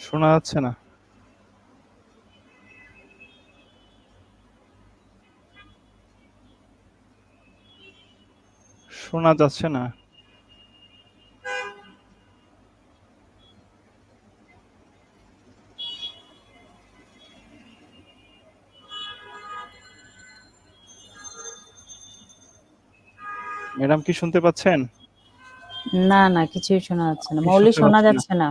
শোনা যাচ্ছে না। শোনা যাচ্ছে না। ম্যাডাম কি শুনতে পাচ্ছেন? না না কিছুই শোনা যাচ্ছে না। কি মৌলি শুনতে শোনা পাচ্ছি না। যাচ্ছে না।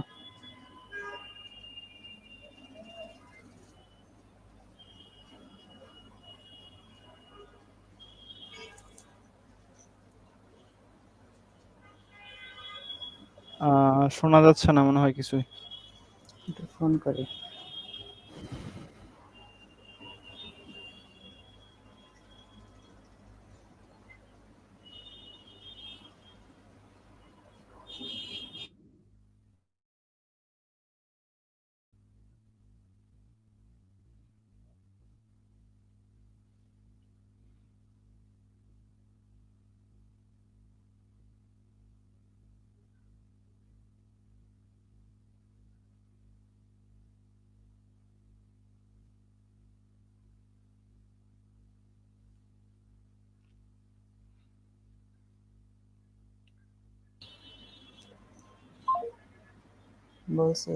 শোনা যাচ্ছে না মনে হয় কিছুই। একটু ফোন করি। বলছি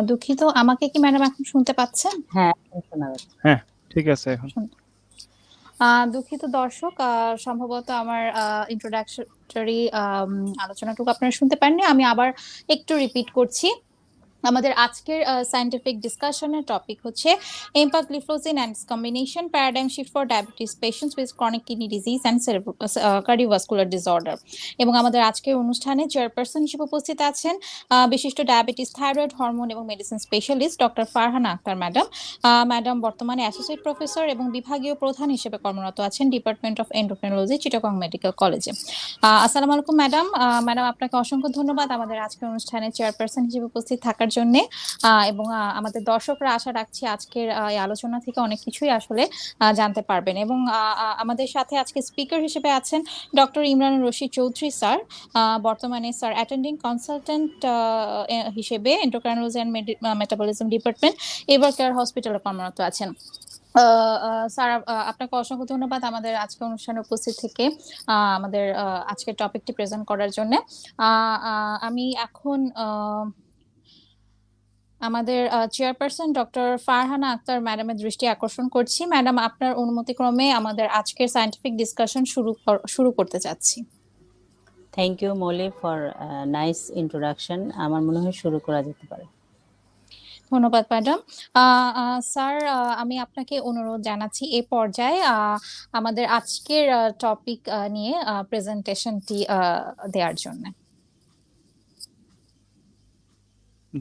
দুঃখিত, আমাকে কি ম্যাডাম এখন শুনতে পাচ্ছেন? হ্যাঁ শোনা যাচ্ছে। হ্যাঁ ঠিক আছে এখন। দুঃখিত দর্শক, সম্ভবত আমার ইন্ট্রোডাক্টরি আলোচনাটুকু আপনারা শুনতে পারেননি। আমি আবার একটু রিপিট করছি। আমাদের আজকের সায়েন্টিফিক ডিসকাশনের টপিক হচ্ছে empagliflozin and combination paradigm shift for diabetes patients with chronic kidney disease and cardiovascular disorder. এবং আমাদের আজকের অনুষ্ঠানে চেয়ারপারসন হিসেবে উপস্থিত আছেন বিশিষ্ট ডায়াবেটিস, থাইরয়েড, হরমোন এবং medicine specialist doctor Farhana Akter madam. Madam বর্তমানে অ্যাসোসিয়েট প্রফেসর এবং বিভাগীয় প্রধান হিসেবে কর্মরত আছেন department of endocrinology, Chittagong medical কলেজে। আসসালামু আলাইকুম ম্যাডাম। ম্যাডাম আপনাকে অসংখ্য ধন্যবাদ আমাদের আজকের অনুষ্ঠানে চেয়ারপারসন হিসেবে উপস্থিত থাকার জন্য। এবং আমাদের দর্শকরা আশা রাখছি আজকের এই আলোচনা থেকে অনেক কিছুই আসলে জানতে পারবেন। এবং আমাদের সাথে আজকে স্পিকার হিসেবে আছেন ডক্টর ইমরান রশিদ চৌধুরী স্যার। বর্তমানে স্যার অ্যাটেন্ডিং কনসালটেন্ট হিসেবে endocrinology and metabolism department Evercare হসপিটালে কর্মরত আছেন। স্যার আপনাকে অসংখ্য ধন্যবাদ আমাদের আজকে অনুষ্ঠানে উপস্থিত থেকে আমাদের আজকের টপিকটি প্রেজেন্ট করার জন্য। আমি এখন আমাদের চেয়ারপারসন ডক্টর ফারহানা আক্তার ম্যাডামের দৃষ্টি আকর্ষণ করছি। ম্যাডাম, আপনার অনুমতিক্রমে আমাদের আজকের সায়েন্টিফিক ডিসকাশন শুরু করতে চাচ্ছি। Thank you Mouli for nice introduction. আমার মনে হয় শুরু করা যেতে পারে। ধন্যবাদ ম্যাডাম। স্যার, আমি আপনাকে অনুরোধ জানাচ্ছি এই পর্যায়ে আমাদের আজকের টপিক নিয়ে প্রেজেন্টেশনটি দেওয়ার জন্য।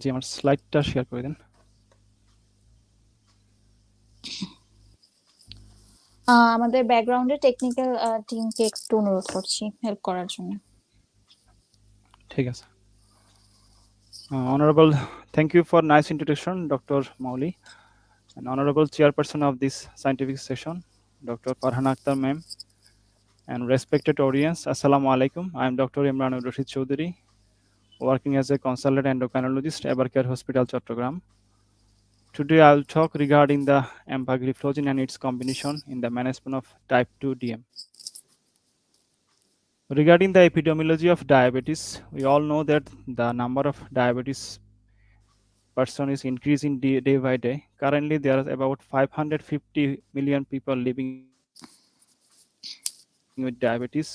জি, আমার স্লাইডটা শেয়ার করে দিন। আমাদের ব্যাকগ্রাউন্ডে টেকনিক্যাল টিমকে একটু অনুরোধ করছি হেল্প করার জন্য। ঠিক আছে। Honorable, thank you for nice introduction, Dr. Mouli, and Honorable Chairperson of this scientific session, Dr. Farhana Akter ma'am, and respected audience, Assalamu alaikum. I am Dr. Emran Rashid Chowdhury, working as a consultant endocrinologist, Evercare Hospital, Chittagong. Today I will talk regarding the empagliflozin and its combination in the management of type 2 DM. Regarding the epidemiology of diabetes, we all know that the number of diabetes person is increasing day by day. Currently, there are about 550 million people living with diabetes,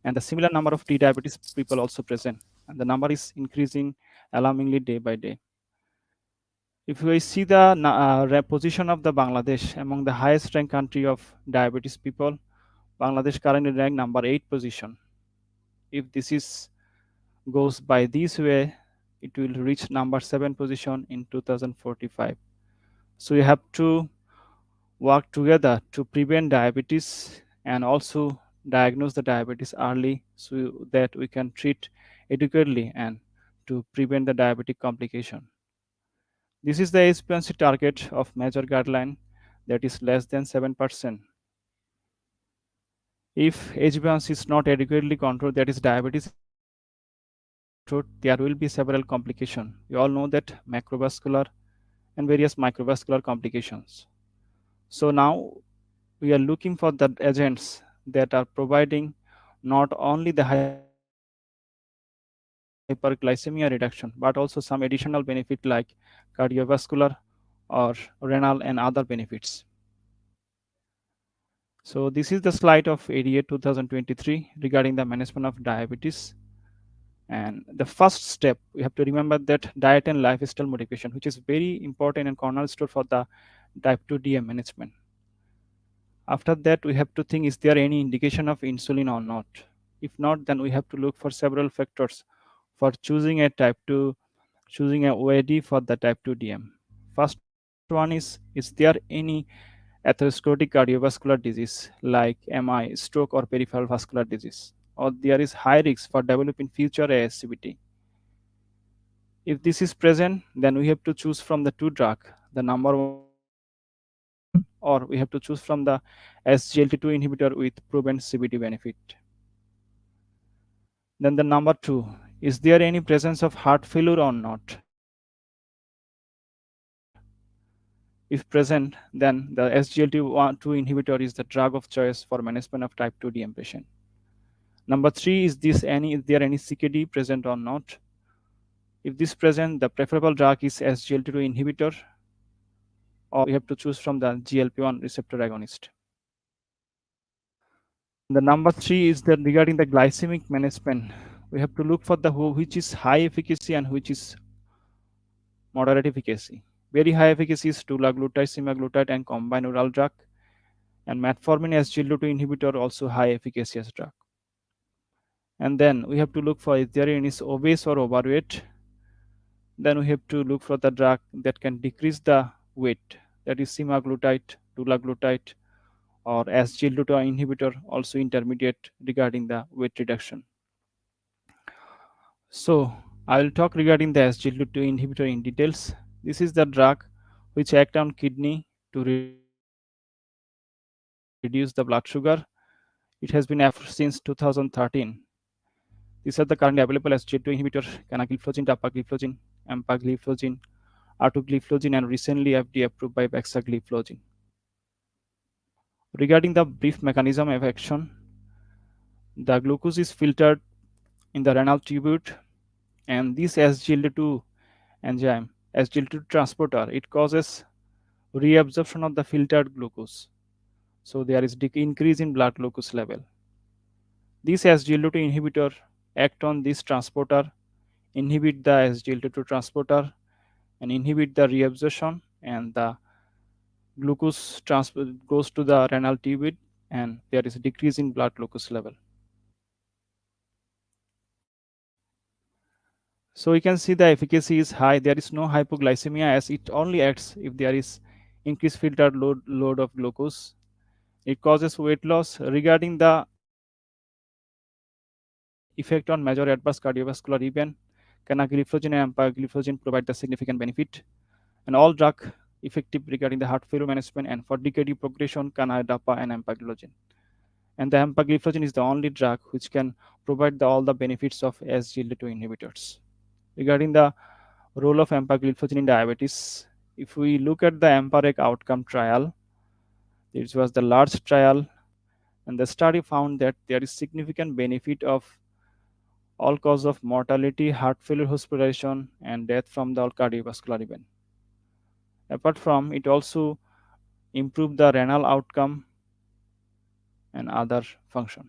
and the similar number of pre-diabetes people also present, and the number is increasing alarmingly day by day. If we see the position of the Bangladesh among the highest ranked country of diabetes people, Bangladesh currently ranked number 8 position. If this goes by this way, it will reach number 7 position in 2045. So we have to work together to prevent diabetes and also diagnose the diabetes early so that we can treat adequately and to prevent the diabetic complication. This is the HbA1c target of major guideline, that is less than 7%. If HbA1c is not adequately controlled, that is diabetes is not adequately controlled, there will be several complications. We all know that macrovascular and various microvascular complications. So now we are looking for the agents that are providing not only the hyperglycemia reduction but also some additional benefit like cardiovascular or renal and other benefits. So this is the slide of ADA 2023 regarding the management of diabetes. And the first step, we have to remember that diet and lifestyle modification, which is very important and cornerstone for the type 2 DM management. After that, we have to think, is there any indication of insulin or not? If not, then we have to look for several factors for choosing a type 2, choosing a OAD for the type 2 DM. First one is there any atherosclerotic cardiovascular disease like MI, stroke, or peripheral vascular disease, or there is high risk for developing future ASCVD. If this is present, then we have to choose from the two drug, the number one, or we have to choose from the SGLT2 inhibitor with proven CVD benefit. Then the number two, is there any presence of heart failure or not? If present, then the SGLT2 inhibitor is the drug of choice for management of type 2 DM patient. Number three, is there any CKD present or not? If this present, the preferable drug is SGLT2 inhibitor, or we have to choose from the GLP-1 receptor agonist. The number three is that regarding the glycemic management, we have to look for the which is high efficacy and which is moderate efficacy. Very high efficacy is dulaglutide, semaglutide, and combined oral drug, and metformin SGLT2 inhibitor also high efficacy as drug. And then we have to look for, if there is obese or overweight, then we have to look for the drug that can decrease the weight, that is semaglutide, dulaglutide, or SGLT2 inhibitor, also intermediate regarding the weight reduction. So I will talk regarding the SGLT2 inhibitor in details. This is the drug which act on kidney to reduce the blood sugar. It has been approved since 2013. These are the currently available SGLT2 inhibitor: canagliflozin, dapagliflozin, empagliflozin, atugliflozin, and recently FDA approved by bexagliflozin. Regarding the brief mechanism of action, the glucose is filtered in the renal tubule, and this SGLT2 enzyme, SGLT2 transporter, it causes reabsorption of the filtered glucose. So there is increase in blood glucose level. This SGLT2 inhibitor act on this transporter, inhibit the SGLT2 transporter, and inhibit the reabsorption, and the glucose goes to the renal tubule, and there is a decrease in blood glucose level. So we can see the efficacy is high. There is no hypoglycemia, as it only acts if there is increased filtered load of glucose. It causes weight loss. Regarding the effect on major adverse cardiovascular event, canagliflozin and empagliflozin provide the significant benefit, and all drug effective regarding the heart failure management and for DKD progression, canadapa and empagliflozin. And the empagliflozin is the only drug which can provide all the benefits of SGLT2 inhibitors. Regarding the role of empagliflozin in diabetes, if we look at the EMPA-REG outcome trial, this was the large trial, and the study found that there is significant benefit of all cause of mortality, heart failure, hospitalization, and death from the cardiovascular event. Apart from it, also improved the renal outcome and other function.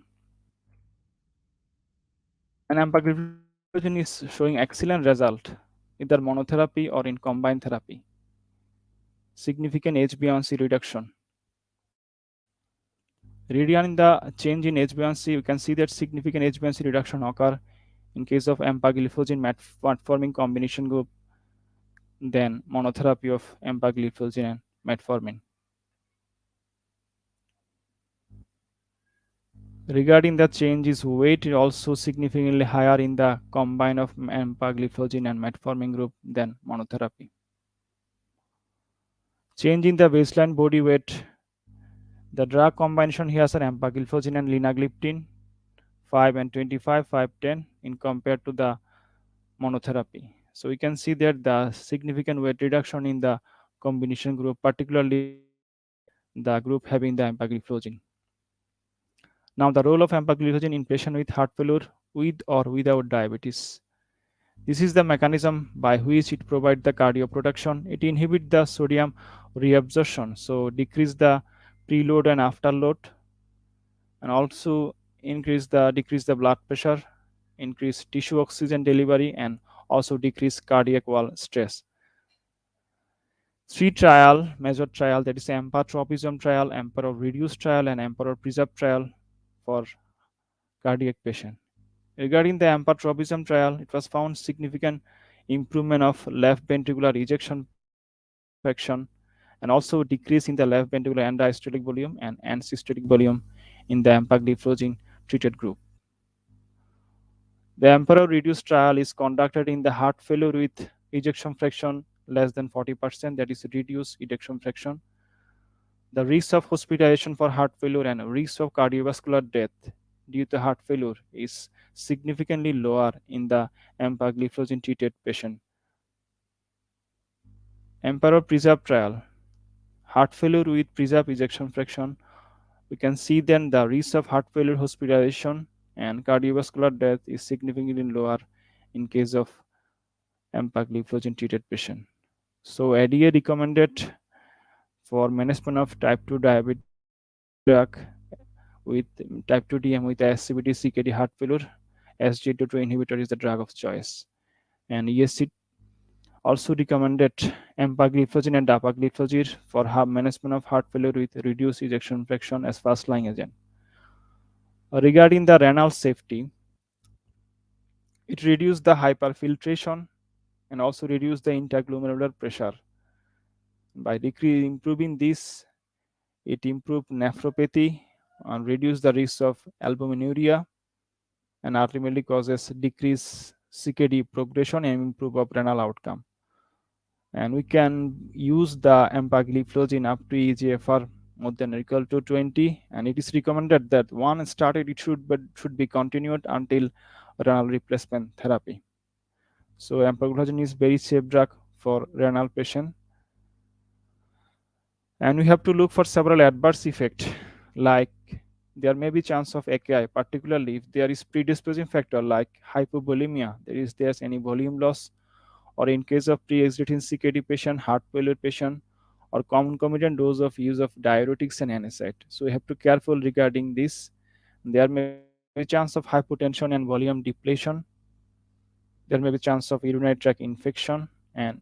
And empagliflozin is showing excellent result, either monotherapy or in combined therapy. Significant HbA1c reduction. Regarding the change in HbA1c, you can see that significant HbA1c reduction occur in case of empagliflozin metformin combination group than monotherapy of empagliflozin and metformin. Regarding the change is weight, is also significantly higher in the combine of empagliflozin and metformin group than monotherapy. Change in the baseline body weight The drug combination here are empagliflozin and linagliptin, 5 and 25, 5, 10 in compared to the monotherapy. So we can see that the significant weight reduction in the combination group, particularly the group having the empagliflozin. Now the role of empagliflozin in patient with heart failure with or without diabetes. This is the mechanism by which it provides the cardioprotection. It inhibits the sodium reabsorption, so decrease the preload and afterload, and also decrease the blood pressure, increase tissue oxygen delivery, and also decrease cardiac wall stress. Three trial, major trial, that is Emperor tropism trial, Emperor reduced trial, and Emperor preserved trial for cardiac patient. Regarding the Emperor tropism trial, it was found significant improvement of left ventricular ejection fraction and also decrease in the left ventricular end-diastolic volume and end-systolic volume in the empagliflozin treated group. The Emperor reduced trial is conducted in the heart failure with ejection fraction less than 40%, that is reduced ejection fraction. The risk of hospitalization for heart failure and risk of cardiovascular death due to heart failure is significantly lower in the empagliflozin treated patient. Emperor preserved trial, heart failure with preserved ejection fraction. We can see then the risk of heart failure hospitalization and cardiovascular death is significantly lower in case of empagliflozin treated patient. So ADA recommended for management of type 2 diabetes drug with type 2 DM with SCVD CKD heart failure. SGLT2 inhibitor is the drug of choice. And ESC also recommended empagliflozin and dapagliflozin for management of heart failure with reduced ejection fraction as first line agent. Regarding the renal safety, it reduced the hyperfiltration and also reduced the interglomerular pressure. By improving this, it improved nephropathy and reduced the risk of albuminuria and ultimately causes decreased CKD progression and improve of renal outcome. And we can use the empagliflozin up to eGFR more than or equal to 20, and it is recommended that once started it should be continued until renal replacement therapy. So empagliflozin is very safe drug for renal patient. And we have to look for several adverse effects, like there may be chance of AKI, particularly if there is predisposing factor like hypovolemia, there's any volume loss, or in case of pre-existing CKD patient, heart failure patient, or concomitant dose of use of diuretics and NSAID. So we have to careful regarding this. There may be chance of hypotension and volume depletion. There may be chance of urinary tract infection and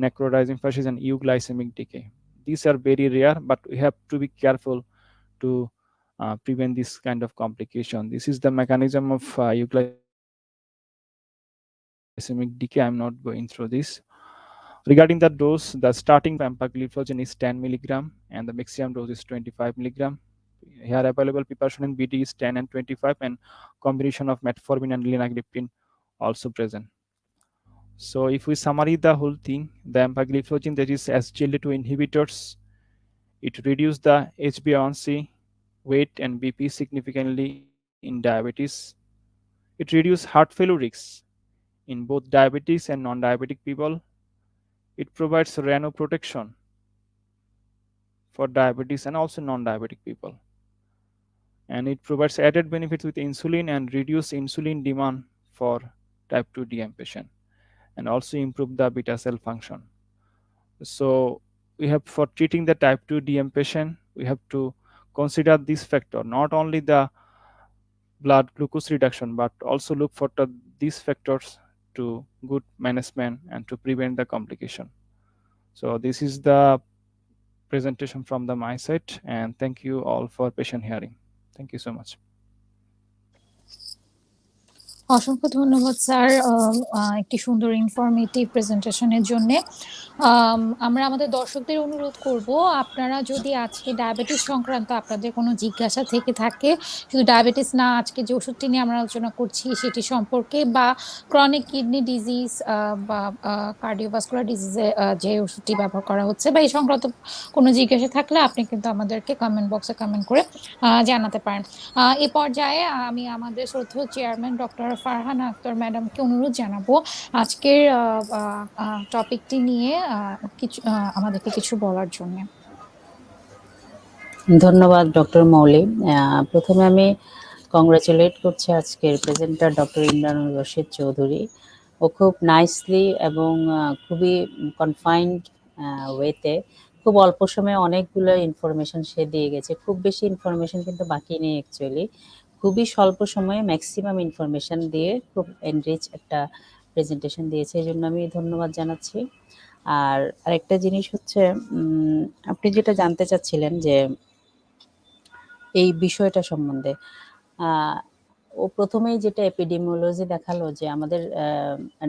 necrotizing fasciitis and euglycemic decay. These are very rare, but we have to be careful to prevent this kind of complication. This is the mechanism of euglycemic decay. I'm not going through this. Regarding the dose, the starting dose of empagliflozin is 10 milligram and the maximum dose is 25 milligram. Here available preparation in BD is 10 and 25, and combination of metformin and linagliptin also present. So if we summarize the whole thing, the empagliflozin, that is SGLT2 inhibitors, it reduces the HbA1c, weight and BP significantly in diabetes. It reduces heart failure risks in both diabetics and non-diabetic people. It provides renal protection for diabetes and also non-diabetic people. And it provides added benefits with insulin and reduce insulin demand for type 2 DM patient, and also improve the beta cell function. So we have, for treating the type 2 DM patient, we have to consider this factor, not only the blood glucose reduction, but also look for these factors to good management and to prevent the complication. So this is the presentation from the my side, and thank you all for patient hearing. Thank you so much. অসংখ্য ধন্যবাদ sir একটি সুন্দর informative প্রেজেন্টেশনের জন্য। আমরা আমাদের দর্শকদের অনুরোধ করব, আপনারা যদি আজকে ডায়াবেটিস সংক্রান্ত আপনাদের কোনো জিজ্ঞাসা থেকে থাকে, শুধু ডায়াবেটিস না, আজকে যে ওষুধটি নিয়ে আমরা আলোচনা করছি সেটি সম্পর্কে, বা ক্রনিক কিডনি ডিজিজ বা কার্ডিওভাস্কুলার ডিজিজে যে ওষুধটি ব্যবহার করা হচ্ছে, বা এই সংক্রান্ত কোনো জিজ্ঞাসা থাকলে আপনি কিন্তু আমাদেরকে কমেন্ট বক্সে কমেন্ট করে জানাতে পারেন। এ পর্যায়ে আমি আমাদের শ্রদ্ধেয় চেয়ারম্যান ডক্টর ফারহানা আক্তার ম্যাডামকে অনুরোধ জানাবো আজকের টপিকটি নিয়ে কিছু আমাদেরকে কিছু বলার জন্য। ধন্যবাদ ডক্টর মৌলি। প্রথমে আমি কংগ্রাচুলেট করছি আজকের প্রেজেন্টার ডক্টর ইমরান রশিদ চৌধুরী। ও খুব নাইসলি এবং খুবই কনফাইন্ড ওয়েতে খুব অল্প সময়ে অনেকগুলো ইনফরমেশন সে দিয়ে গেছে। খুব বেশি ইনফরমেশন কিন্তু বাকি নেই অ্যাকচুয়ালি, খুবই স্বল্প সময়ে ম্যাক্সিমাম ইনফরমেশন দিয়ে খুব এনরিচ একটা প্রেজেন্টেশন দিয়েছে, এই জন্য আমি ধন্যবাদ জানাচ্ছি। আর আরেকটা জিনিস হচ্ছে, আপনি যেটা জানতে চাচ্ছিলেন যে এই বিষয়টা সম্বন্ধে, ও প্রথমেই যেটা এপিডেমিওলজি দেখালো যে আমাদের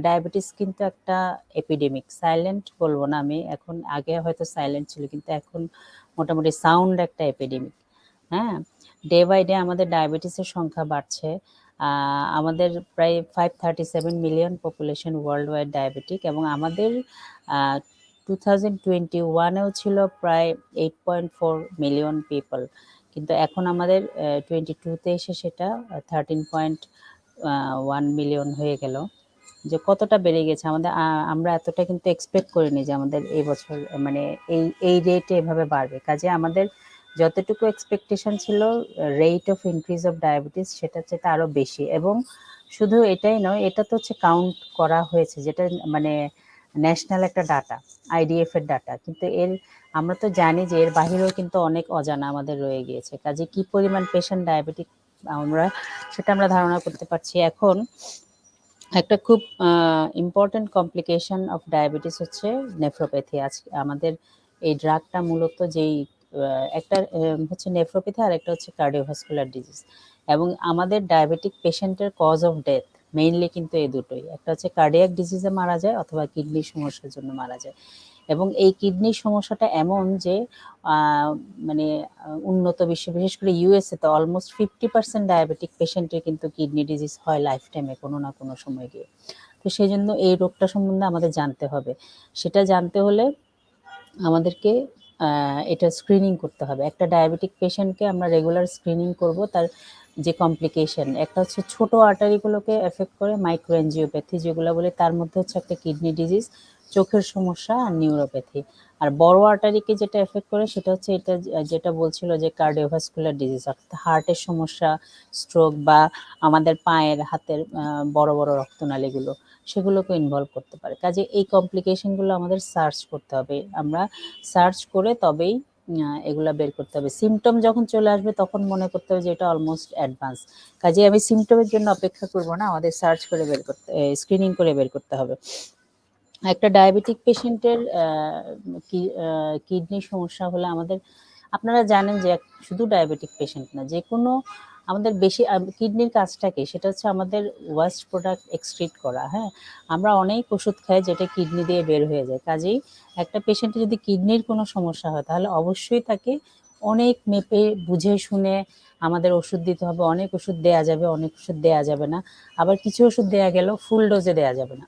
ডায়াবেটিস কিন্তু একটা এপিডেমিক, সাইলেন্ট বলবো না আমি এখন, আগে হয়তো সাইলেন্ট ছিল কিন্তু এখন মোটামুটি সাউন্ড একটা এপিডেমিক। হ্যাঁ, ডে বাই ডে আমাদের ডায়াবেটিসের সংখ্যা বাড়ছে। আমাদের প্রায় 537 million population world wide diabetic, এবং আমাদের 2021-এও ছিল প্রায় 8.4 মিলিয়ন পিপল, কিন্তু এখন আমাদের 22-তে এসে সেটা 13.1 মিলিয়ন হয়ে গেল। যে কতটা বেড়ে গেছে আমাদের, আমরা এতটা কিন্তু এক্সপেক্ট করিনি যে আমাদের এই বছর মানে এই রেটে এভাবে বাড়বে। কাজে আমাদের যতটুকু এক্সপেকটেশন ছিল rate of increase of diabetes, সেটা হচ্ছে আরো বেশি। এবং শুধু এটাই নয়, এটা তো হচ্ছে কাউন্ট করা হয়েছে, যেটা মানে ন্যাশনাল একটা ডাটা, আইডিএফ এর ডাটা, কিন্তু এর আমরা তো জানি যে এর বাহিরেও কিন্তু অনেক অজানা আমাদের রয়ে গিয়েছে। কাজে কি পরিমাণ পেশেন্ট ডায়াবেটিক সেটা আমরা ধারণা করতে পারছি। এখন একটা খুব ইম্পর্টেন্ট কমপ্লিকেশন অফ ডায়াবেটিস হচ্ছে নেফ্রোপ্যাথি। আজকে আমাদের এই ড্রাগটা মূলত যেই একটা হচ্ছে নেফ্রোপ্যাথি, আর একটা হচ্ছে কার্ডিওভাস্কুলার ডিজিজ। এবং আমাদের ডায়াবেটিক পেশেন্টের কজ অফ ডেথ মেইনলি কিন্তু এই দুটোই, একটা হচ্ছে কার্ডিয়াক ডিজিজে মারা যায় অথবা কিডনির সমস্যার জন্য মারা যায়। এবং এই কিডনির সমস্যাটা এমন যে মানে উন্নত বিশ্বে, বিশেষ করে ইউএসএ তে অলমোস্ট 50% ডায়াবেটিক পেশেন্টের কিন্তু কিডনি ডিজিজ হয় লাইফ টাইমে কোনো না কোনো সময় গিয়ে। তো সেই জন্য এই রোগটা সম্বন্ধে আমাদের জানতে হবে। সেটা জানতে হলে আমাদেরকে এটা স্ক্রিনিং করতে হবে। একটা ডায়াবেটিক পেশেন্টকে আমরা রেগুলার স্ক্রিনিং করব। তার যে কমপ্লিকেশন, একটা হচ্ছে ছোট আর্টারিগুলোকে এফেক্ট করে মাইক্রোএনজিওপ্যাথি যেগুলো বলে, তার মধ্যে হচ্ছে একটা কিডনি ডিজিজ, চোখের সমস্যা আর নিউরোপ্যাথি। আর বড় আর্টারিকে যেটা এফেক্ট করে সেটা হচ্ছে এটা যেটা বলছিল যে কার্ডিওভাস্কুলার ডিজিজ, অর্থাৎ হার্টের সমস্যা, স্ট্রোক, বা আমাদের পায়ের হাতের বড় বড় রক্তনালীগুলো, সেগুলোকে ইনভলভ করতে পারে। কাজে এই কমপ্লিকেশনগুলো আমাদের সার্চ করতে হবে, আমরা সার্চ করে তবেই এগুলা বের করতে হবে। সিমটম যখন চলে আসবে তখন মনে করতে হবে যে এটা অলমোস্ট অ্যাডভান্স। কাজে আমি সিমটমের জন্য অপেক্ষা করব না, আমাদের সার্চ করে বের করতে, স্ক্রিনিং করে বের করতে হবে। একটা ডায়াবেটিক পেশেন্টের কিডনি সমস্যা হলে আমাদের, আপনারা জানেন যে শুধু ডায়াবেটিক পেশেন্ট না, যে কোনো আমাদের বেশি কিডনির কাজটা কি, সেটা হচ্ছে আমাদের ওয়েস্ট প্রোডাক্ট এক্সক্রিট করা। হ্যাঁ, আমরা অনেক ওষুধ খাই যেটা কিডনি দিয়ে বের হয়ে যায়। কাজেই একটা পেশেন্টের যদি কিডনির কোনো সমস্যা হয় তাহলে অবশ্যই তাকে অনেক মেপে বুঝে শুনে আমাদের ওষুধ দিতে হবে। অনেক ওষুধ দেয়া যাবে, অনেক ওষুধ দেয়া যাবে না, আবার কিছু ওষুধ দেয়া গেলেও ফুল ডোজে দেয়া যাবে না,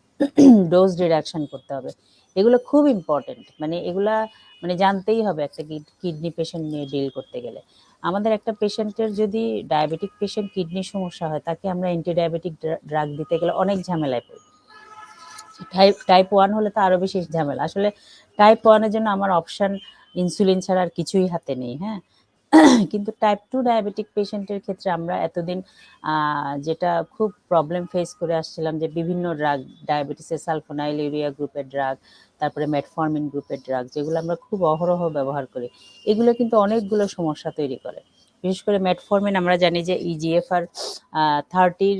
ডোজ রিডাকশন করতে হবে। এগুলো খুব ইম্পর্টেন্ট, মানে এগুলা মানে জানতেই হবে একটা কিডনি পেশেন্ট নিয়ে ডিল করতে গেলে। আমাদের একটা পেশেন্টের যদি ডায়াবেটিক পেশেন্ট কিডনির সমস্যা হয়, তাকে আমরা অ্যান্টি ডায়াবেটিক ড্রাগ দিতে গেলে অনেক ঝামেলায় পড়ি। টাইপ 1 হলে তো আরো বেশি ঝামেলা। আসলে টাইপ 1 এর জন্য আমার অপশন ইনসুলিন ছাড়া আর কিছুই হাতে নেই। হ্যাঁ, কিন্তু টাইপ 2 ডায়াবেটিক পেশেন্টের ক্ষেত্রে আমরা এতদিন যেটা খুব প্রবলেম ফেস করে আসছিলাম, যে বিভিন্ন ড্রাগ, ডায়াবেটিসের সালফোনাইল ইউরিয়া গ্রুপের ড্রাগ, তারপরে মেটফর্মিন গ্রুপের ড্রাগ, যেগুলো আমরা খুব অহরহ ব্যবহার করি, এগুলো কিন্তু অনেকগুলো সমস্যা তৈরি করে। বিশেষ করে মেটফর্মিন আমরা জানি যে ইজিএফআর 30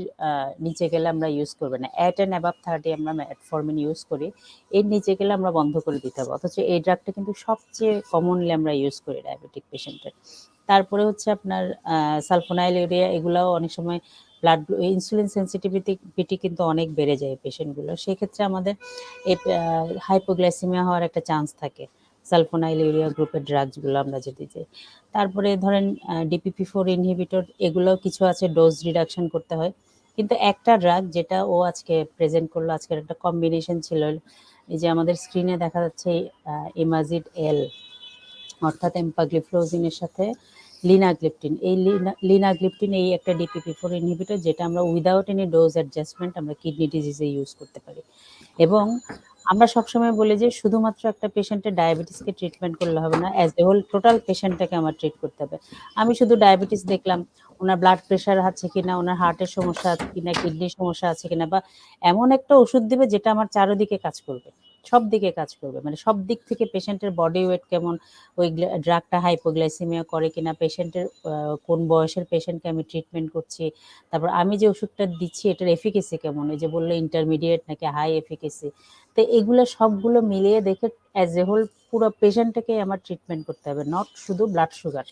নিচে গেলে আমরা ইউজ করবো না, 8 and above 30 আমরা মেটফর্মিন ইউজ করি, এর নিচে গেলে আমরা বন্ধ করে দিতে হবে। অথচ এই ড্রাগটা কিন্তু সবচেয়ে কমনলি আমরা ইউজ করি ডায়াবেটিক পেশেন্টের। তারপরে হচ্ছে আপনার সালফোনাইল ইউরিয়া, এগুলাও অনেক সময় ব্লাড ইনসুলিন সেন্সিটিভিটি কিন্তু অনেক বেড়ে যায় পেশেন্টগুলো, সেক্ষেত্রে আমাদের এই হাইপোগ্লাইসিমিয়া হওয়ার একটা চান্স থাকে সালফোনাইল ইউরিয়া গ্রুপের ড্রাগসগুলো আমরা যদি দিই। তারপরে ধরেন DPP-4 ইনহিবিটর, এগুলোও কিছু আছে ডোজ রিডাকশন করতে হয়। কিন্তু একটা ড্রাগ যেটা ও আজকে প্রেজেন্ট করলো, আজকের একটা কম্বিনেশন ছিল, এই যে আমাদের স্ক্রিনে দেখা যাচ্ছে এমাজিড এল, অর্থাৎ এম্পাগ্লিফ্লোজিনের সাথে লিনাগ্লিপ্টিন। এই লিনাগ্লিপ্টিন এই একটা DPP-4 ইনহিবিটর, যেটা আমরা উইদাউট এনি ডোজ অ্যাডজাস্টমেন্ট আমরা কিডনি ডিজিজে ইউজ করতে পারি। এবং আমরা সবসময় বলি যে শুধুমাত্র একটা পেশেন্টের ডায়াবেটিসকে ট্রিটমেন্ট করলে হবে না, অ্যাজ এ হোল টোটাল পেশেন্টটাকে আমার ট্রিট করতে হবে। আমি শুধু ডায়াবেটিস দেখলাম, ওনার ব্লাড প্রেশার আছে কিনা, ওনার হার্টের সমস্যা আছে কিনা, কিডনির সমস্যা আছে কিনা, বা এমন একটা ওষুধ দিবে যেটা আমার চারোদিকে কাজ করবে, সব দিকে কাজ করবে, মানে সব দিক থেকে পেশেন্টের বডি ওয়েট কেমন, ওই ড্রাগটা হাইপোগ্লাইসিমিয়া করে কিনা, পেশেন্টের কোন বয়সের পেশেন্টকে আমি ট্রিটমেন্ট করছি, তারপর আমি যে ওষুধটা দিচ্ছি এটার এফিকেসি কেমন, এই যে বললো ইন্টারমিডিয়েট নাকি হাই এফিকেসি, তো এগুলো সবগুলো মিলিয়ে দেখে অ্যাজ এ হোল পুরো পেশেন্টটাকে আমার ট্রিটমেন্ট করতে হবে, নট শুধু ব্লাড সুগার।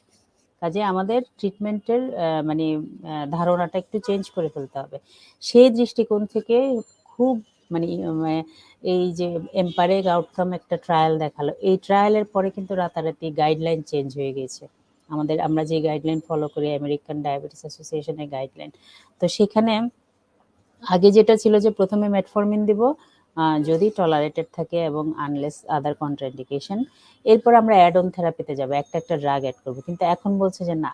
কাজে আমাদের ট্রিটমেন্টের মানে ধারণাটা একটু চেঞ্জ করে ফেলতে হবে। সেই দৃষ্টিকোণ থেকে খুব মানে এই যে এম্পায়ারিক আউটকাম একটা ট্রায়াল দেখালো, এই ট্রায়ালের পরে কিন্তু রাতারাতি গাইডলাইন চেঞ্জ হয়ে গেছে। আমরা যে গাইডলাইন ফলো করি আমেরিকান ডায়াবেটিস অ্যাসোসিয়েশনের গাইডলাইন, তো সেখানে আগে যেটা ছিল যে প্রথমে মেটফরমিন দিব যদি টলারেটেড থাকে এবং আনলেস আদার কন্ট্রাইন্ডিকেশন, এরপর আমরা অ্যাড অন থেরাপিতে যাবো, একটা ড্রাগ অ্যাড করবো। কিন্তু এখন বলছে যে না,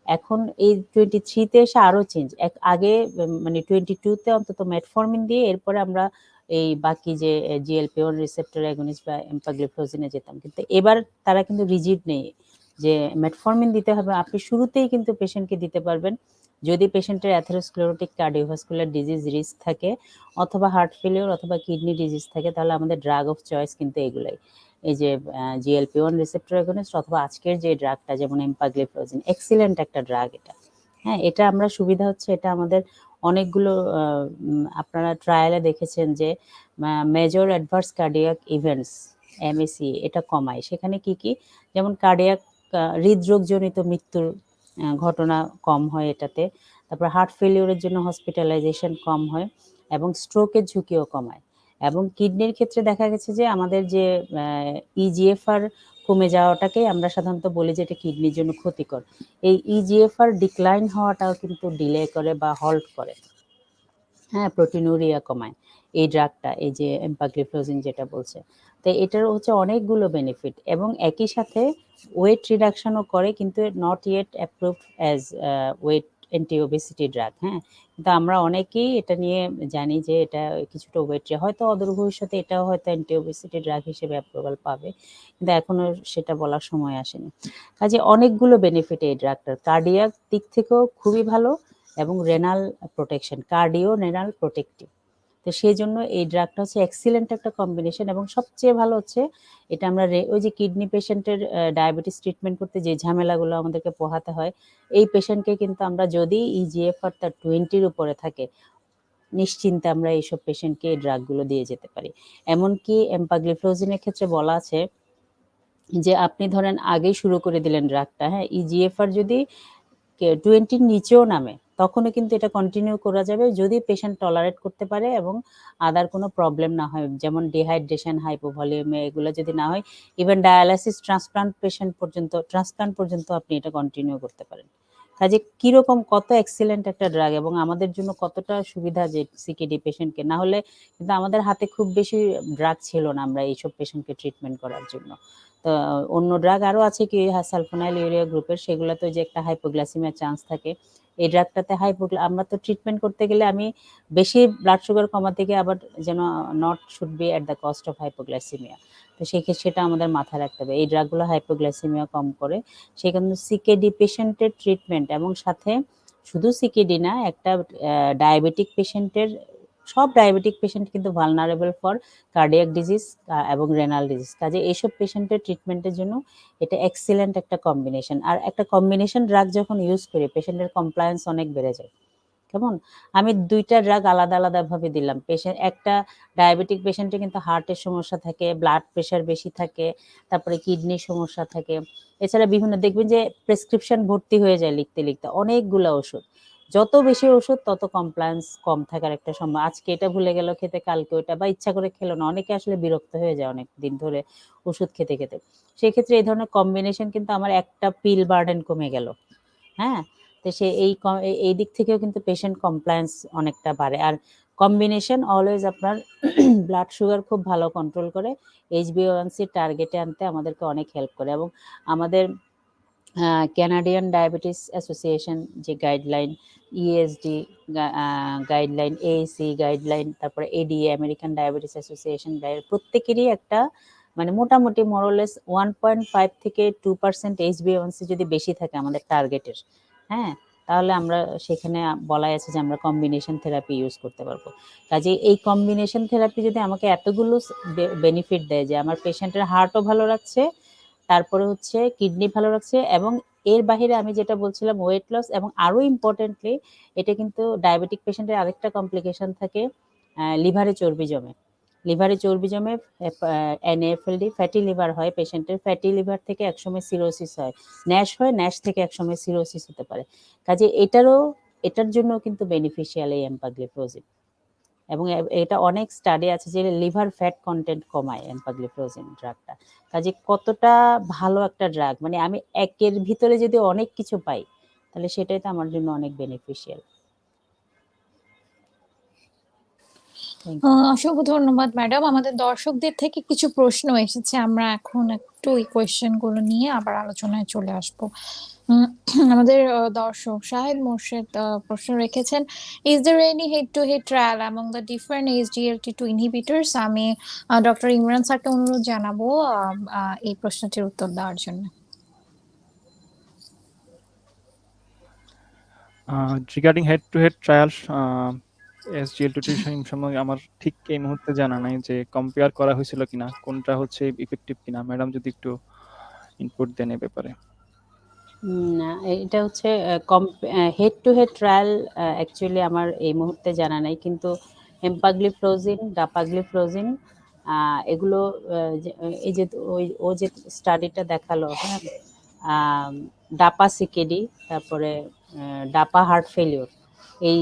এখন এই 23-তে এসে আরো চেঞ্জ, আগে মানে 22-তে অন্তত মেটফরমিন দিয়ে এরপরে আমরা এই বাকি যে GLP-1 রিসেপ্টর অ্যাগনিস্ট বা এম্পাগ্লিফ্লোজিনে যেতাম, কিন্তু এবার তারা কিন্তু রিজিড নেই যে মেটফরমিন দিতে হবে। আপনি শুরুতেই কিন্তু পেশেন্টকে দিতে পারবেন যদি পেশেন্টের অ্যাথেরোস্ক্লেরোটিক কার্ডিওভাস্কুলার ডিজিজ রিস্ক থাকে, অথবা হার্ট ফেলিওর, অথবা কিডনি ডিজিজ থাকে, তাহলে আমাদের ড্রাগ অফ চয়েস কিন্তু এগুলাই, এই যে GLP-1 রিসেপ্টর অ্যাগনিস্ট, অথবা আজকের যে ড্রাগটা যেমন এম্পাগ্লিফ্লোজিন, এক্সিলেন্ট একটা ড্রাগ এটা। হ্যাঁ, এটা আমরা সুবিধা হচ্ছে এটা আমাদের অনেকগুলো আপনারা ট্রায়ালে দেখেছেন যে major adverse cardiac events MACE এটা কমায়। সেখানে কি কি, যেমন কার্ডিয়াক হৃদরোগজনিত মৃত্যুর ঘটনা কম হয় এটাতে, তারপর হার্ট ফেলিওরের জন্য হসপিটালাইজেশন কম হয়, এবং স্ট্রোকের ঝুঁকিও কমায়। এবং কিডনির ক্ষেত্রে দেখা গেছে যে আমাদের যে EGFR কমে যাওয়াটাকে আমরা সাধারণত বলি যে এটা কিডনির জন্য ক্ষতিকর, এই EGFR ডিক্লাইন হওয়াটাও কিন্তু ডিলে করে বা হল্ট করে। হ্যাঁ, প্রোটিনুরিয়া কমায় এই ড্রাগটা, এই যে এম্পাগ্লিফ্লোজিন যেটা বলছে। তো এটার হচ্ছে অনেকগুলো বেনিফিট, এবং একই সাথে ওয়েট রিডাকশনও করে, কিন্তু not yet approved as weight anti obesity drug. হ্যাঁ, কিন্তু আমরা অনেকেই এটা নিয়ে জানি যে এটা কিছুটা ওয়েট, হয়তো অদূর ভবিষ্যতে এটাও হয়তো অ্যান্টি ওবেসিটি ড্রাগ হিসেবে অ্যাপ্রুভাল পাবে, কিন্তু এখনো সেটা বলার সময় আসেনি। কাজে অনেকগুলো বেনিফিট এই ড্রাগটার, কার্ডিয়াক দিক থেকেও খুবই ভালো, এবং renal protection, cardio renal protective. তো সেই জন্য এই ড্রাগটা হচ্ছে এক্সিলেন্ট একটা কম্বিনেশন। এবং সবচেয়ে ভালো হচ্ছে এটা আমরা ওই যে কিডনি পেশেন্টের ডায়াবেটিস ট্রিটমেন্ট করতে যে ঝামেলাগুলো আমাদেরকে পোহাতে হয়, এই পেশেন্টকে কিন্তু আমরা যদি EGFR তার 20-র উপরে থাকে, নিশ্চিন্তে আমরা এইসব পেশেন্টকে এই ড্রাগগুলো দিয়ে যেতে পারি। এমনকি এম্পাগ্লিফ্লোজিনের ক্ষেত্রে বলা আছে যে আপনি ধরেন আগেই শুরু করে দিলেন ড্রাগটা, হ্যাঁ, EGFR যদি 20-র নিচেও নামে, তখনও কিন্তু এটা কন্টিনিউ করা যাবে যদি পেশেন্ট টলারেট করতে পারে এবং আদার কোনো প্রবলেম না হয়, যেমন ডিহাইড্রেশন, হাইপোভলিউমিয়া, এগুলো যদি না হয়, ইভেন ডায়ালাইসিস ট্রান্সপ্লান্ট পর্যন্ত আপনি এটা কন্টিনিউ করতে পারেন। কাজে কিরকম কত এক্সিলেন্ট একটা ড্রাগ, এবং আমাদের জন্য কতটা সুবিধা যে CKD পেশেন্টকে, না হলে কিন্তু আমাদের হাতে খুব বেশি ড্রাগ ছিল না আমরা এইসব পেশেন্টকে ট্রিটমেন্ট করার জন্য। তো অন্য ড্রাগ আরও আছে কি সালফোনাইল ইউরিয়া গ্রুপের, সেগুলোতে যে একটা হাইপোগ্লাইসিমিয়ার চান্স থাকে, এই ড্রাগটাতে আমরা তো ট্রিটমেন্ট করতে গেলে আমি বেশি ব্লাড সুগার কমাতে গিয়ে আবার যেন not should be at the cost of hypoglycaemia, তো সেটা আমাদের মাথায় রাখতে হবে। এই ড্রাগগুলো হাইপোগ্লাইসিমিয়া কম করে, সেখানে CKD পেশেন্টের ট্রিটমেন্ট, এবং সাথে শুধু CKD না, একটা ডায়াবেটিক পেশেন্টের, সব ডায়াবেটিক পেশেন্ট কিন্তু ভালনারেবল ফর কার্ডিয়াক ডিজিজ এবং রেনাল ডিজিজ। কাজে এইসব পেশেন্টের ট্রিটমেন্টের জন্য এটা এক্সিলেন্ট একটা কম্বিনেশন। আর একটা কম্বিনেশন ড্রাগ যখন ইউজ করি, পেশেন্টের কমপ্লায়েন্স অনেক বেড়ে যায়। কেমন, আমি 2টা ড্রাগ আলাদা ভাবে দিলাম, একটা ডায়াবেটিক পেশেন্টে কিন্তু হার্টের সমস্যা থাকে, ব্লাড প্রেশার বেশি থাকে, তারপরে কিডনির সমস্যা থাকে, এছাড়া বিভিন্ন দেখবেন যে প্রেসক্রিপশন ভর্তি হয়ে যায় লিখতে অনেকগুলো ওষুধ। যত বেশি ওষুধ তত কমপ্লায়েন্স কম থাকার একটা সম্ভব। আজকে এটা ভুলে গেল খেতে, কালকে ওটা, বা ইচ্ছা করে খেলো না। অনেকে আসলে বিরক্ত হয়ে যায় অনেক দিন ধরে ওষুধ খেতে খেতে। সেক্ষেত্রে এই ধরনের কম্বিনেশন কিন্তু আমার একটা পিল বার্ডেন কমে গেল। হ্যাঁ, তো সে এই দিক থেকেও কিন্তু পেশেন্ট কমপ্লায়েন্স অনেকটা বাড়ে। আর কম্বিনেশন অলওয়েজ আপনার ব্লাড সুগার খুব ভালো কন্ট্রোল করে, HbA1c টার্গেটে আনতে আমাদেরকে অনেক হেল্প করে। এবং আমাদের ক্যানাডিয়ান ডায়াবেটিস অ্যাসোসিয়েশন যে guideline, ESD guideline, AAC guideline, তারপরে এডিএ আমেরিকান ডায়াবেটিস অ্যাসোসিয়েশন, প্রত্যেকেরই একটা মানে মোটামুটি মোরলেস 1.5 থেকে 2% HbA1c যদি বেশি থাকে আমাদের টার্গেটের, হ্যাঁ, তাহলে আমরা সেখানে বলাই আছে যে আমরা কম্বিনেশন থেরাপি ইউজ করতে পারবো। কাজে এই কম্বিনেশন থেরাপি যদি আমাকে এতগুলো বেনিফিট দেয় যে আমার পেশেন্টের হার্টও ভালো রাখছে, তারপরে হচ্ছে কিডনি ভালো রাখছে, এবং এর বাহিরে আমি যেটা বলছিলাম ওয়েট লস, এবং আরো ইম্পর্টেন্টলি এটা কিন্তু ডায়াবেটিক পেশেন্টের আরেকটা কমপ্লিকেশন থাকে, লিভারে চর্বি জমে। লিভারে চর্বি জমে NAFLD ফ্যাটি লিভার হয় পেশেন্টের। ফ্যাটি লিভার থেকে একসময় সিরোসিস হয়, ন্যাশ হয়, ন্যাশ থেকে একসময় সিরোসিস হতে পারে। কাজে এটার জন্য কিন্তু বেনিফিশিয়াল এই এম্পাগ্লিফ্লোজিন। এবং এটা অনেক স্টাডি আছে যে লিভার ফ্যাট কন্টেন্ট কমায় এম্পাগ্লিফ্লোজিন ড্রাগটা। কাজে কতটা ভালো একটা ড্রাগ, মানে আমি একের ভিতরে যদি অনেক কিছু পাই তাহলে সেটাই তো আমার জন্য অনেক বেনিফিশিয়াল। অসংখ্য ধন্যবাদ ম্যাডাম। আমাদের দর্শকদের থেকে কিছু প্রশ্ন এসেছে, আমরা এখন একটু এই কোয়েশ্চেন গুলো নিয়ে আবার আলোচনায় চলে আসব। আমাদের দর্শক শাহেদ মোর্শেদ প্রশ্ন রেখেছেন, is there any head to head trial among the different SGLT2 inhibitors? আমি ডক্টর ইমরান স্যারকে অনুরোধ জানাবো এই প্রশ্নটির উত্তর দেওয়ার জন্য। Regarding head to head trial SGLT2 সম্বন্ধে আমার ঠিক এই মুহূর্তে জানা নাই যে কম্পেয়ার করা হয়েছিল কিনা, কোনটা হচ্ছে ইফেক্টিভ কিনা। ম্যাডাম যদি একটু ইনপুট দেন এই ব্যাপারে। না, এটা হচ্ছে head to head trial actually আমার এই মুহূর্তে জানা নাই, কিন্তু এম্পাগ্লিফ্লোজিন, ডাপাগ্লিফ্লোজিন এগুলো এই যে ও যে স্টাডিটা দেখালো, হ্যাঁ, ডাপা সিকেডি, তারপরে ডাপা হার্ট ফেলিওর, এই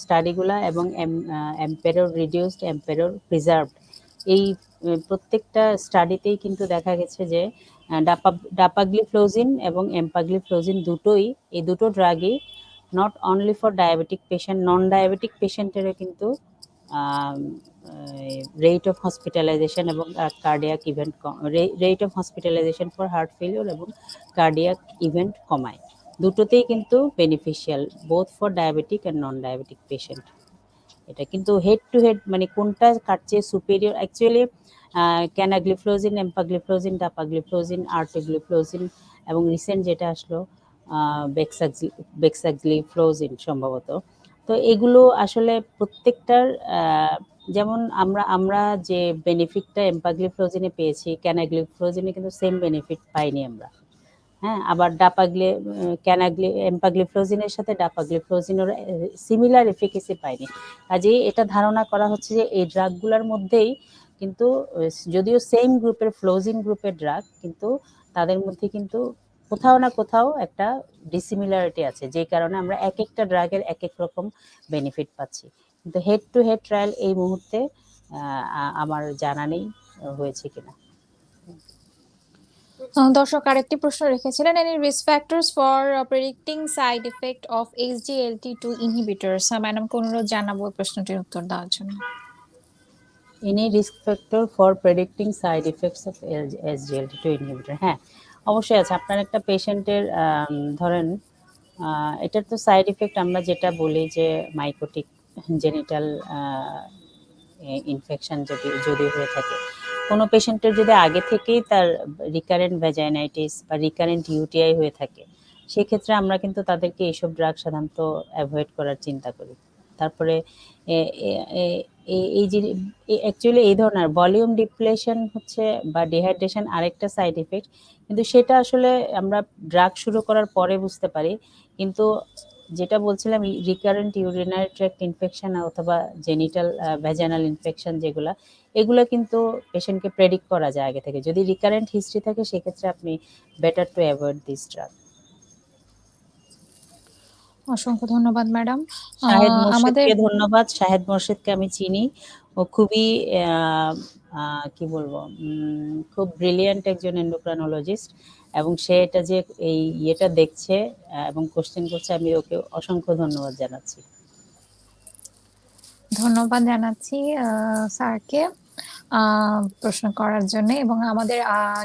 স্টাডিগুলা, এবং এম্পেরর রিডিউসড, এম্পেরর প্রিজার্ভড, এই প্রত্যেকটা স্টাডিতেই কিন্তু দেখা গেছে যে ডাপাগ্লিফ্লোজিন এবং এম্পাগ্লিফ্লোজিন দুটোই, এই দুটো ড্রাগই not only for diabetic patient, non diabetic পেশেন্টেরও কিন্তু রেট অফ হসপিটালাইজেশন এবং cardiac event, rate of hospitalisation for heart failure এবং কার্ডিয়াক ইভেন্ট কমায়। দুটোতেই কিন্তু beneficial, both for diabetic and non diabetic patient. এটা কিন্তু হেড টু হেড মানে কোনটা কার চেয়ে superior, actually canagliflozin, empagliflozin, dapagliflozin, ertugliflozin, এবং রিসেন্ট যেটা আসলো বেক্সাগ্লিফ্লোজিন সম্ভবত। তো এগুলো আসলে প্রত্যেকটার যেমন আমরা যে বেনিফিটটা এম্পাগ্লিফ্লোজিনে পেয়েছি, ক্যানাগ্লিফ্লোজিনে কিন্তু সেম বেনিফিট পাইনি আমরা। হ্যাঁ, আবার এম্পাগ্লিফ্লোজিনের সাথে ডাপাগ্লিফ্লোজিনের সিমিলার এফিকেসি পাইনি। কাজেই এটা ধারণা করা হচ্ছে যে এই ড্রাগগুলোর মধ্যেই কিন্তু যদিও সেম গ্রুপের, ফ্লোজিন গ্রুপের ড্রাগ, কিন্তু তাদের মধ্যে কিন্তু কোথাও না কোথাও একটা ডিসিমিলারিটি আছে, যে কারণে আমরা এক একটা ড্রাগের এক এক রকম বেনিফিট পাচ্ছি। কিন্তু হেড টু হেড ট্রায়াল এই মুহূর্তে আমার জানা নেই হয়েছে কিনা। দর্শক আরেকটি প্রশ্ন রেখেছিলেন, any risk factors for predicting side effect of SGLT2 inhibitors? ম্যাডামকে অনুরোধ জানাবো এই প্রশ্নটির উত্তর দেওয়ার জন্য। Any risk factor for predicting side effects of SGLT2 inhibitor? হ্যাঁ, অবশ্যই আছে। আপনার একটা পেশেন্টের ধরেন এটার তো সাইড ইফেক্ট আমরা যেটা বলি যে মাইকোটিক জেনিটাল ইনফেকশন যদি হয়ে থাকে, কোনো পেশেন্টের যদি আগে থেকেই তার রিকারেন্ট ভ্যাজাইনাইটিস বা রিকারেন্ট ইউটিআই হয়ে থাকে, সেক্ষেত্রে আমরা কিন্তু তাদেরকে এইসব ড্রাগ সাধারণত অ্যাভয়েড করার চিন্তা করি। তারপরে এই যে অ্যাকচুয়ালি এই ধরনের ভলিউম ডিপ্লেশন হচ্ছে বা ডিহাইড্রেশন আরেকটা সাইড ইফেক্ট, কিন্তু সেটা আসলে আমরা ড্রাগ শুরু করার পরে বুঝতে পারি। কিন্তু যেটা বলছিলাম রিকারেন্ট ইউরিনারি ট্র্যাক্ট ইনফেকশন অথবা জেনিটাল ভ্যাজাইনাল ইনফেকশন যেগুলো, এগুলো কিন্তু পেশেন্টকে প্রেডিক্ট করা যায় আগে থেকে। যদি রিকারেন্ট হিস্ট্রি থাকে সেক্ষেত্রে আপনি better to avoid this drug. অসংখ্য ধন্যবাদ ম্যাডাম। শাহেদ আমাদের মোর্শেদকে ধন্যবাদ। শাহেদ মোর্শেদকে আমি চিনি। ও খুবই কি বলবো, খুব ব্রিলিয়ান্ট একজন এন্ডোক্রাইনোলজিস্ট, এবং সে এটা যে এই ইয়েটা দেখছে এবং কোশ্চেন করছে, আমি ওকে অসংখ্য ধন্যবাদ জানাচ্ছি। ধন্যবাদ জানাচ্ছি স্যারকে প্রশ্ন করার জন্য। এবং আমাদের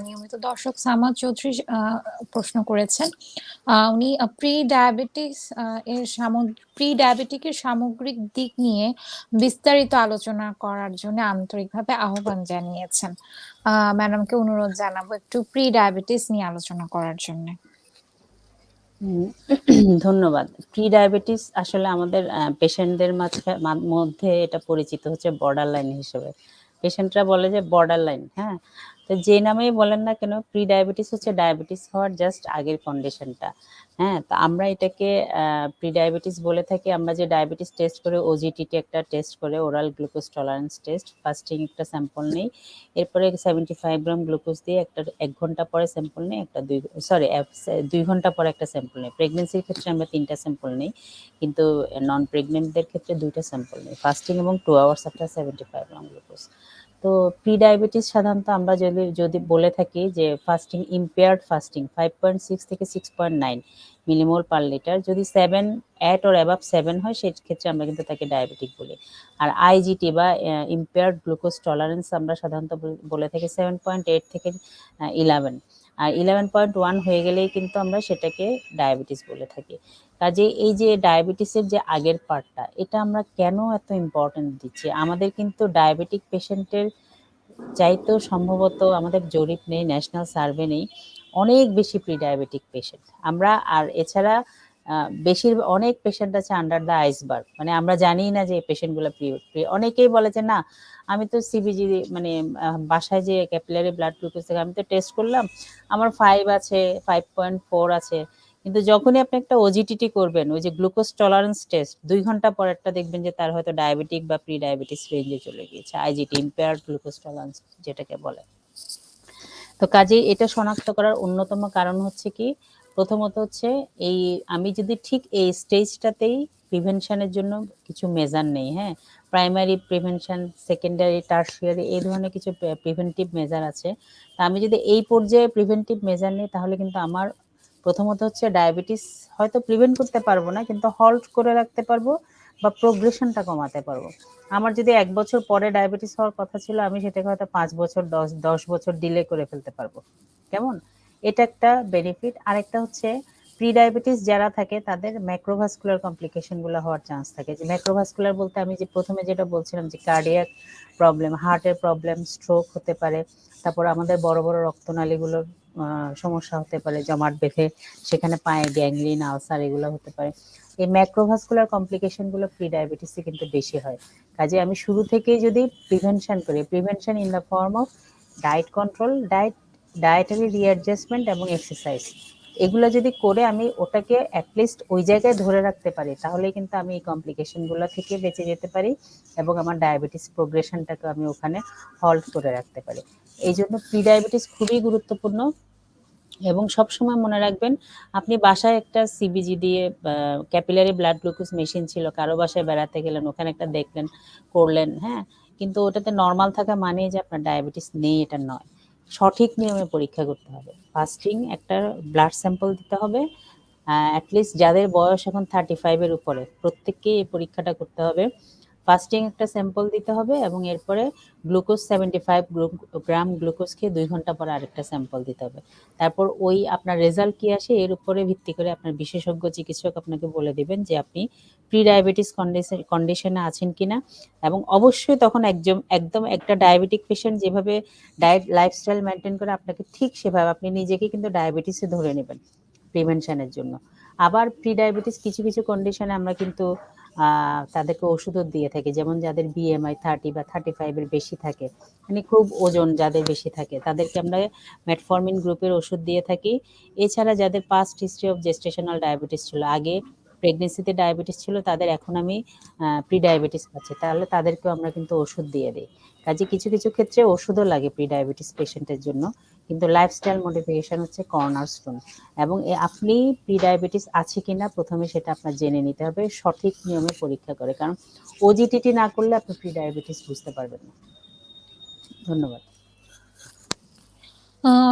নিয়মিত দর্শক সামাদ চৌধুরী প্রশ্ন করেছেন। উনি প্রি ডায়াবেটিকের সামগ্রিক দিক নিয়ে বিস্তারিত আলোচনা করার জন্য আন্তরিকভাবে আহ্বান জানিয়েছেন। ম্যাডামকে অনুরোধ জানাবো একটু প্রি ডায়াবেটিস নিয়ে আলোচনা করার জন্য। ধন্যবাদ। প্রি ডায়াবেটিস আসলে আমাদের পেশেন্টদের মধ্যে এটা পরিচিত হচ্ছে বর্ডার লাইন হিসেবে। পেশেন্টরা বলে যে বর্ডার লাইন, হ্যাঁ, তো যে নামেই বলেন না কেন, প্রি ডায়াবেটিস হচ্ছে ডায়াবেটিস হওয়ার জাস্ট আগের কন্ডিশনটা। হ্যাঁ, তো আমরা এটাকে প্রি ডায়াবেটিস বলে থাকি। আমরা যে ডায়াবেটিস টেস্ট করে, ওজিটিটি একটা টেস্ট করে, oral glucose tolerance test, fasting একটা স্যাম্পল নেই, এরপরে 75 গ্রাম গ্লুকোজ দিয়ে একটা 1 ঘন্টা পরে স্যাম্পল নেই, একটা 2 ঘন্টা পরে একটা স্যাম্পল নেই। প্রেগনেন্সির ক্ষেত্রে আমরা 3টা স্যাম্পল নেই, কিন্তু নন প্রেগনেন্টদের ক্ষেত্রে 2টা স্যাম্পল নেই, ফাস্টিং এবং 2 আওয়ার্স আফটার 75 গ্রাম গ্লুকোজ। তো প্রি ডায়াবেটিস সাধারণত আমরা যদি বলে থাকি যে ফাস্টিং, ইম্পেয়ার্ড ফাস্টিং 5.6 থেকে 6.9 মিলিমোল পার লিটার, যদি 7 at or above 7 হয়, সেই ক্ষেত্রে আমরা কিন্তু তাকে ডায়াবেটিক বলি। আর আইজিটি বা ইম্পেয়ার্ড গ্লুকোজ টলারেন্স আমরা সাধারণত বলে থাকি 7.8 থেকে 11, আর 11.1 হয়ে গেলেই কিন্তু আমরা সেটাকে ডায়াবেটিস বলে থাকি। কাজে এই যে ডায়াবেটিসের যে আগের পার্টটা, এটা আমরা কেন এত ইম্পর্টেন্ট দিচ্ছি? আমাদের কিন্তু ডায়াবেটিক পেশেন্টের চাইতেও সম্ভবত, আমাদের জরিপ নেই, ন্যাশনাল সার্ভে নেই, অনেক বেশি প্রি ডায়াবেটিক পেশেন্ট আমরা। আর এছাড়া অনেক পেশেন্ট আছে আন্ডার দ্য আইসবার্গ, মানে আমরা জানি না যে পেশেন্টগুলো অনেকেই বলে যে না, আমি তো সিবিজি মানে বাসায় যে ক্যাপিলারি ব্লাড গ্লুকোজ থেকে আমি তো টেস্ট করলাম, আমার 5 আছে, 5.4 আছে, কিন্তু যখনই আপনি একটা ওজিটিটি করবেন, ওই যে গ্লুকোজ টলারেন্স টেস্ট, 2 ঘন্টা পর একটা দেখবেন যে তার হয়তো ডায়াবেটিক বা প্রি ডায়াবেটিস রেঞ্জে চলে গিয়েছে, আইজিটি, ইম্পেয়ার্ড গ্লুকোজ টলারেন্স যেটাকে বলে। তো কাজেই এটা শনাক্ত করার অন্যতম কারণ হচ্ছে কি, প্রথমত হচ্ছে এই আমি যদি ঠিক এই স্টেজটাতেই প্রিভেনশনের জন্য কিছু মেজার নেই, হ্যাঁ, প্রাইমারি প্রিভেনশন, সেকেন্ডারি, টার্সিয়ারি, এই ধরনের কিছু প্রিভেন্টিভ মেজার আছে। তা আমি যদি এই পর্যায়ে প্রিভেন্টিভ মেজার নিই, তাহলে কিন্তু আমার প্রথমত হচ্ছে ডায়াবেটিস হয়তো প্রিভেন্ট করতে পারবো না, কিন্তু হল্ট করে রাখতে পারবো বা প্রোগ্রেশনটা কমাতে পারবো। আমার যদি 1 বছর পরে ডায়াবেটিস হওয়ার কথা ছিল, আমি সেটাকে হয়তো 5 বছর, 10 বছর ডিলে করে ফেলতে পারবো। কেমন? এটা একটা বেনিফিট। আরেকটা হচ্ছে প্রি ডায়াবেটিস যারা থাকে তাদের ম্যাক্রোভাস্কুলার কমপ্লিকেশন গুলো হওয়ার চান্স থাকে। যে ম্যাক্রোভাস্কুলার বলতে আমি যে প্রথমে যেটা বলছিলাম যে কার্ডিয়াক প্রবলেম, হার্টের প্রবলেম, স্ট্রোক হতে পারে, তারপর আমাদের বড় বড় রক্তনালীগুলোর সমস্যা হতে পারে, জমাট বেঁধে সেখানে পায়ে গ্যাংগ্রিন, আলসার, এগুলো হতে পারে। এই ম্যাক্রোভাস্কুলার কমপ্লিকেশন গুলো প্রি ডায়াবেটিসে কিন্তু বেশি হয়। কাজে আমি শুরু থেকেই যদি প্রিভেনশন করি, prevention in the form of diet control, dietary readjustment এবং এক্সারসাইজ, এগুলো যদি করে আমি ওটাকে অ্যাটলিস্ট ওই জায়গায় ধরে রাখতে পারি, তাহলে কিন্তু আমি এই কমপ্লিকেশনগুলো থেকে বেঁচে যেতে পারি এবং আমার ডায়াবেটিস প্রোগ্রেশনটাকে আমি ওখানে হল্ট করে রাখতে পারি। এই জন্য প্রি ডায়াবেটিস খুবই গুরুত্বপূর্ণ। এবং সবসময় মনে রাখবেন, আপনি বাসায় একটা সিবিজি দিয়ে ক্যাপিলারি ব্লাড গ্লুকোজ মেশিন ছিল, কারো বাসায় বেড়াতে গেলেন, ওখানে একটা দেখলেন, করলেন, হ্যাঁ, কিন্তু ওটাতে নর্মাল থাকা মানে যে আপনার ডায়াবেটিস নেই এটা নয়। সঠিক নিয়মে পরীক্ষা করতে হবে। ফাস্টিং একটা ব্লাড স্যাম্পল দিতে হবে, অ্যাটলিস্ট যাদের বয়স এখন 35-এর উপরে প্রত্যেককেই এই পরীক্ষাটা করতে হবে। ফাস্টিং একটা স্যাম্পল দিতে হবে এবং এরপরে গ্লুকোজ 75 গ্রাম গ্লুকোজ খেয়ে 2 ঘন্টা পরে আরেকটা স্যাম্পল দিতে হবে। তারপর ওই আপনার রেজাল্ট কি আসে এর উপরে ভিত্তি করে আপনার বিশেষজ্ঞ চিকিৎসক আপনাকে বলে দিবেন যে আপনি প্রি ডায়াবেটিস কন্ডিশনে আছেন কিনা। এবং অবশ্যই তখন একদম একটা ডায়াবেটিক পেশেন্ট যেভাবে ডায়েট লাইফস্টাইল মেনটেন করে, আপনাকে ঠিক সেভাবে আপনি নিজেকে কিন্তু ডায়াবেটিসে ধরে নেবেন প্রিভেনশনের জন্য। আবার প্রি ডায়াবেটিস কিছু কিছু কন্ডিশনে আমরা কিন্তু তাদেরকে ওষুধও দিয়ে থাকি, যেমন যাদের বিএমআই 30 বা 35-এর বেশি থাকে, মানে খুব ওজন যাদের বেশি থাকে, তাদেরকে আমরা মেটফরমিন গ্রুপের ওষুধ দিয়ে থাকি। এছাড়া যাদের past history of gestational diabetes ছিল, আগে প্রেগনেন্সিতে ডায়াবেটিস ছিল তাদের এখন আমি প্রি ডায়াবেটিস পাচ্ছি, তাহলে তাদেরকেও আমরা কিন্তু ওষুধ দিয়ে দিই। কাজে কিছু কিছু ক্ষেত্রে ওষুধও লাগে প্রি ডায়াবেটিস পেশেন্টের জন্য, কিন্তু লাইফস্টাইল মডিফিকেশন হচ্ছে কর্নারস্টোন। এবং আপনি প্রি ডায়াবেটিস আছে কিনা প্রথমে সেটা আপনার জেনে নিতে হবে সঠিক নিয়মে পরীক্ষা করে, কারণ ওজিটিটি না করলে আপনি প্রি ডায়াবেটিস বুঝতে পারবেন না। ধন্যবাদ।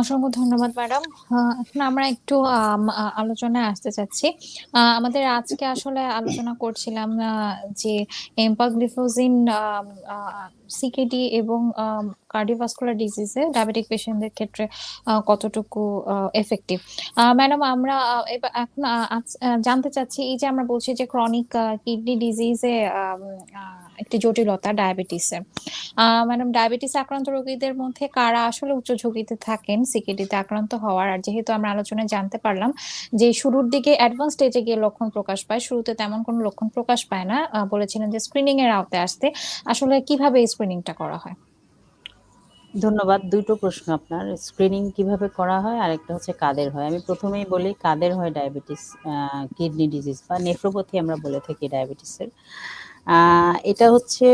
অসংখ্য ধন্যবাদ ম্যাডাম। এখন আমরা একটু আলোচনায় আসতে চাচ্ছি। আমাদের আজকে আসলে আলোচনা করছিলাম যে এম্পাগ্লিফ্লোজিন সিকেডি এবং কার্ডিওভাস্কুলার ডিজিজে ডায়াবেটিক পেশেন্টদের ক্ষেত্রে কতটুকু এফেক্টিভ। ম্যাডাম আমরা এখন জানতে চাচ্ছি, এই যে আমরা বলছি যে ক্রনিক কিডনি ডিজিজে একটি জটিলতা ডায়াবেটিসে, ম্যাডাম ডায়াবেটিস আক্রান্ত রোগীদের মধ্যে কারা আসলে উচ্চ ঝুঁকিতে থাকেন সিকেডিতে আক্রান্ত হওয়ার? আর যেহেতু আমরা আলোচনায় জানতে পারলাম যে শুরুর দিকে অ্যাডভান্স স্টেজে গিয়ে লক্ষণ প্রকাশ পায়, শুরুতে তেমন কোনো লক্ষণ প্রকাশ পায় না, বলেছিলেন যে স্ক্রিনিং এর আওতায় আসতে, আসলে কিভাবে এই স্ক্রিনিংটা করা হয়? ধন্যবাদ। দুটো প্রশ্ন আপনার, স্ক্রিনিং কিভাবে করা হয় আর একটা হচ্ছে কাদের হয়। আমি প্রথমেই বলি কাদের হয় ডায়াবেটিস কিডনি ডিজিজ বা নেফ্রোপ্যাথি আমরা বলে থাকি ডায়াবেটিসের। এটা হচ্ছে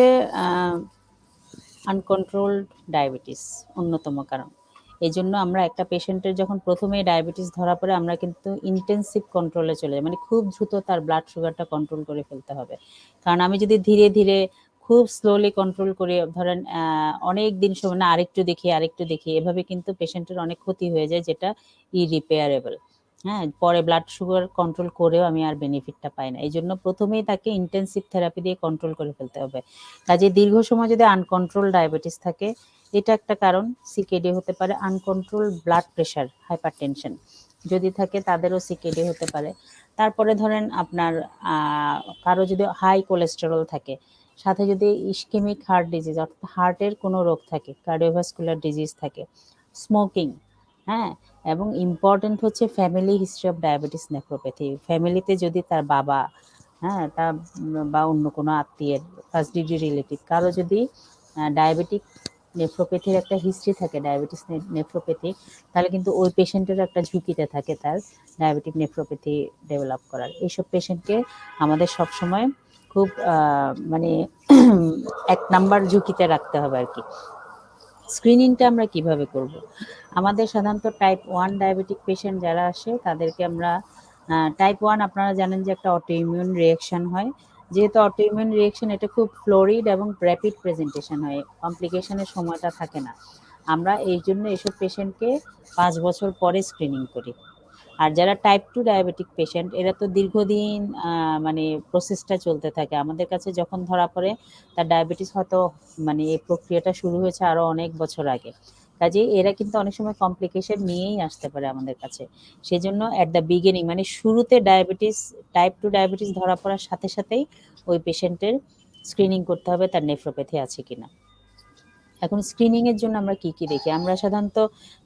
আনকন্ট্রোলড ডায়াবেটিস অন্যতম কারণ। এই জন্য আমরা একটা পেশেন্টের যখন প্রথমে ডায়াবেটিস ধরা পড়ে আমরা কিন্তু ইন্টেন্সিভ কন্ট্রোলে চলে যাই, মানে খুব দ্রুত তার ব্লাড সুগারটা কন্ট্রোল করে ফেলতে হবে। কারণ আমি যদি ধীরে ধীরে খুব স্লোলি কন্ট্রোল করে ধরেন অনেক দিন সময় না আরেকটু দেখি এভাবে কিন্তু পেশেন্টের অনেক ক্ষতি হয়ে যায়, যেটা ইরিপেয়ারেবল। হ্যাঁ, পরে ব্লাড সুগার কন্ট্রোল করেও আমি আর বেনিফিটটা পাই না। এই জন্য প্রথমেই তাকে ইন্টেন্সিভ থেরাপি দিয়ে কন্ট্রোল করে ফেলতে হবে। কাজে দীর্ঘ সময় যদি আনকন্ট্রোল ডায়াবেটিস থাকে, এটা একটা কারণ। সিকেডি হতে পারে। আনকন্ট্রোল ব্লাড প্রেশার হাইপারটেনশন যদি থাকে তাদেরও সিকেডি হতে পারে। তারপরে ধরেন আপনার কারো যদি হাই কোলেস্টেরল থাকে, সাথে যদি ইসকেমিক হার্ট ডিজিজ অর্থাৎ হার্টের কোনো রোগ থাকে, কার্ডিওভাস্কুলার ডিজিজ থাকে, স্মোকিং, হ্যাঁ, এবং ইম্পর্টেন্ট হচ্ছে family history of diabetes nephropathy. ফ্যামিলিতে যদি তার বাবা, হ্যাঁ, তার বা অন্য কোনো আত্মীয়ের ফার্স্ট ডিগ্রি রিলেটিভ কারো যদি ডায়াবেটিক নেফ্রোপ্যাথির একটা হিস্ট্রি থাকে, ডায়াবেটিস নেফ্রোপ্যাথি, তাহলে কিন্তু ওই পেশেন্টের একটা ঝুঁকিতে থাকে তার ডায়াবেটিক নেফ্রোপ্যাথি ডেভেলপ করার। এইসব পেশেন্টকে আমাদের সবসময় খুব মানে 1 নাম্বার ঝুঁকিতে রাখতে হবে আর কি। স্ক্রিনিংটা আমরা কিভাবে করব? আমাদের সাধারণত টাইপ 1 ডায়াবেটিক পেশেন্ট যারা আসে তাদেরকে আমরা টাইপ 1 আপনারা জানেন যে একটা অটোইমিউন রিঅ্যাকশন হয়। যেহেতু অটোইমিউন রিঅ্যাকশন এটা খুব ফ্লোরিড এবং র্যাপিড প্রেজেন্টেশন হয়, কমপ্লিকেশনের সময়টা থাকে না। আমরা এই জন্য এসব পেশেন্টকে 5 বছর পরে স্ক্রিনিং করি। আর যারা টাইপ 2 ডায়াবেটিক পেশেন্ট এরা তো দীর্ঘদিন মানে প্রসেসটা চলতে থাকে। আমাদের কাছে যখন ধরা পড়ে তার ডায়াবেটিস হয়তো মানে এই প্রক্রিয়াটা শুরু হয়েছে আরো অনেক বছর আগে। কাজেই এরা কিন্তু অনেক সময় কমপ্লিকেশন নিয়েই আসতে পারে আমাদের কাছে। সেজন্য এট দ্য বিগিনিং মানে শুরুতে ডায়াবেটিস টাইপ 2 ডায়াবেটিস ধরা পড়ার সাথে সাথেই ওই পেশেন্টের স্ক্রিনিং করতে হবে তার নেফ্রোপ্যাথি আছে কিনা। এখন স্ক্রিনিং এর জন্য আমরা কি কি দেখি? আমরা সাধারণত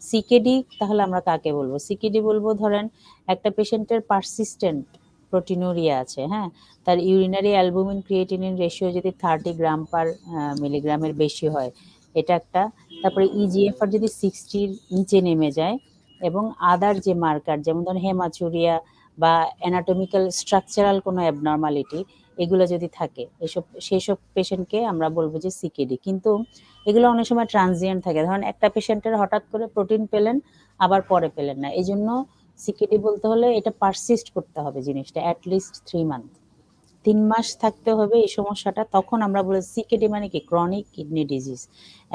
সিকেডি, তাহলে আমরা কাকে বলবো? সিকেডি বলবো ধরেন একটা পেশেন্টের পারসিস্টেন্ট প্রোটিনুরিয়া আছে, হ্যাঁ, তার ইউরিনারি অ্যালবুমিন ক্রিয়েটিনিন রেশিও যদি 30 গ্রাম পার মিলিগ্রামের বেশি হয়, এটা একটা। তারপরে ইজিএফআর যদি 60-র নিচে নেমে যায় এবং আদার যে মার্কার যেমন ধরেন হেমাচুরিয়া বা অ্যানাটমিক্যাল স্ট্রাকচারাল কোনো অ্যাবনর্মালিটি এগুলো যদি থাকে, সেসব পেশেন্টকে আমরা বলবো যে সিকেডি। কিন্তু এগুলো অনেক সময় ট্রানজিয়েন্ট থাকে। ধরেন একটা পেশেন্টের হঠাৎ করে প্রোটিন পেলেন, আবার পরে পেলেন না। এই জন্য সিকেডি বলতে হলে এটা পারসিস্ট করতে হবে জিনিসটা অ্যাটলিস্ট 3 মান্থ, 3 মাস থাকতে হবে এই সমস্যাটা। তখন আমরা বলি সিকেডি মানে কি ক্রনিক কিডনি ডিজিজ।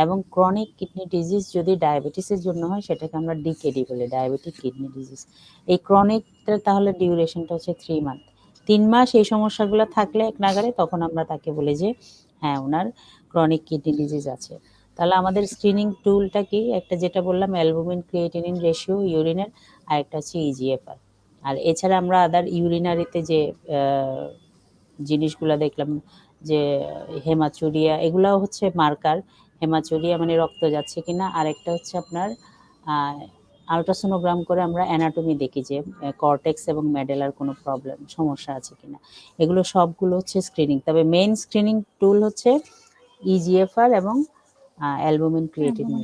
এবং ক্রনিক কিডনি ডিজিজ যদি ডায়াবেটিসের জন্য হয় সেটাকে আমরা ডিকেডি বলি, ডায়াবেটিক কিডনি ডিজিজ। এই ক্রনিক তাহলে ডিউরেশনটা হচ্ছে 3 মান্থ। 3 মাস এই সমস্যাগুলো থাকলে এক নাগারে তখন আমরা তাকে বলি যে হ্যাঁ ওনার ক্রনিক কিডনি ডিজিজ আছে। তাহলে আমাদের স্ক্রিনিং টুলটা কি? একটা যেটা বললাম অ্যালবুমিন ক্রিয়েটিনিন রেশিও ইউরিনের, আর একটা হচ্ছে ইজিএফআর। আর এছাড়া আমরা আদার ইউরিনারিতে যে জিনিসগুলো দেখলাম যে হেমাচুরিয়া, এগুলাও হচ্ছে মার্কার। হেমাচুরিয়া মানে রক্ত যাচ্ছে কিনা। আর একটা হচ্ছে আপনার আলট্রাসোনোগ্রাম করে আমরা অ্যানাটমি দেখি যে কর্টেক্স এবং মেডেলার কোনো প্রবলেম সমস্যা আছে কিনা। এগুলো সবগুলো হচ্ছে স্ক্রিনিং। তবে মেইন স্ক্রিনিং টুল হচ্ছে ইজিএফআর এবং অ্যালবুমিন ক্রিয়েটিনিন।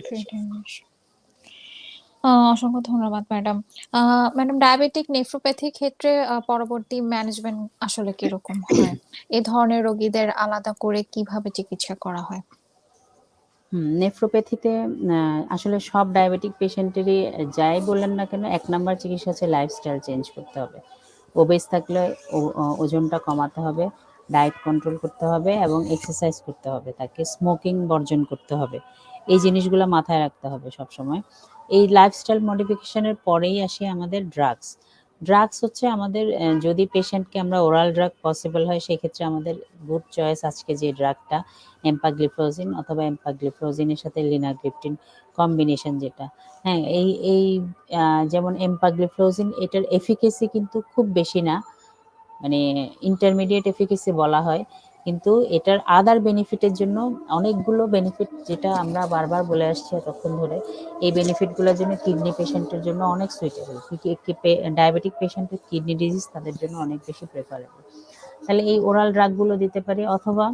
অসংখ্য ধন্যবাদ ম্যাডাম। ম্যাডাম, ডায়াবেটিক নেফ্রোপ্যাথির ক্ষেত্রে পরবর্তী ম্যানেজমেন্ট আসলে কিরকম হয়? এ ধরনের রোগীদের আলাদা করে কিভাবে চিকিৎসা করা হয়? নেফ্রোপ্যাথিতে আসলে সব ডায়াবেটিক পেশেন্টেরই যাই বললেন না কেন, ১ নাম্বার চিকিৎসা হচ্ছে লাইফস্টাইল চেঞ্জ করতে হবে। ওবেস থাকলে ওজনটা কমাতে হবে, ডায়েট কন্ট্রোল করতে হবে এবং এক্সারসাইজ করতে হবে। তাকে স্মোকিং বর্জন করতে হবে। এই জিনিসগুলো মাথায় রাখতে হবে সবসময়। এই লাইফস্টাইল মডিফিকেশনের পরেই আসে আমাদের ড্রাগস। ড্রাগস হচ্ছে আমাদের যদি পেশেন্টকে আমরা ওরাল ড্রাগ পসিবল হয় সেক্ষেত্রে আমাদের গুড চয়েস আজকে যে ড্রাগটা এম্পাগ্লিফ্লোজিন অথবা এম্পাগ্লিফ্লোজিনের সাথে লিনাগ্লিপটিন কম্বিনেশন যেটা। হ্যাঁ, এই যেমন এম্পাগ্লিফ্লোজিন এটার এফিকেসি কিন্তু খুব বেশি না, মানে ইন্টারমিডিয়েট এফিকেসি বলা হয়, কিন্তু এটার আদার বেনিফিটের জন্য অনেকগুলো বেনিফিট যেটা আমরা বারবার বলে আসছি এতক্ষণ ধরে, এই বেনিফিটগুলোর জন্য কিডনি পেশেন্টের জন্য অনেক সুইটেবল। ডায়াবেটিক পেশেন্টের কিডনি ডিজিজ তাদের জন্য অনেক বেশি প্রেফারেবল। তাহলে এই ওরাল ড্রাগগুলো দিতে পারি, অথবা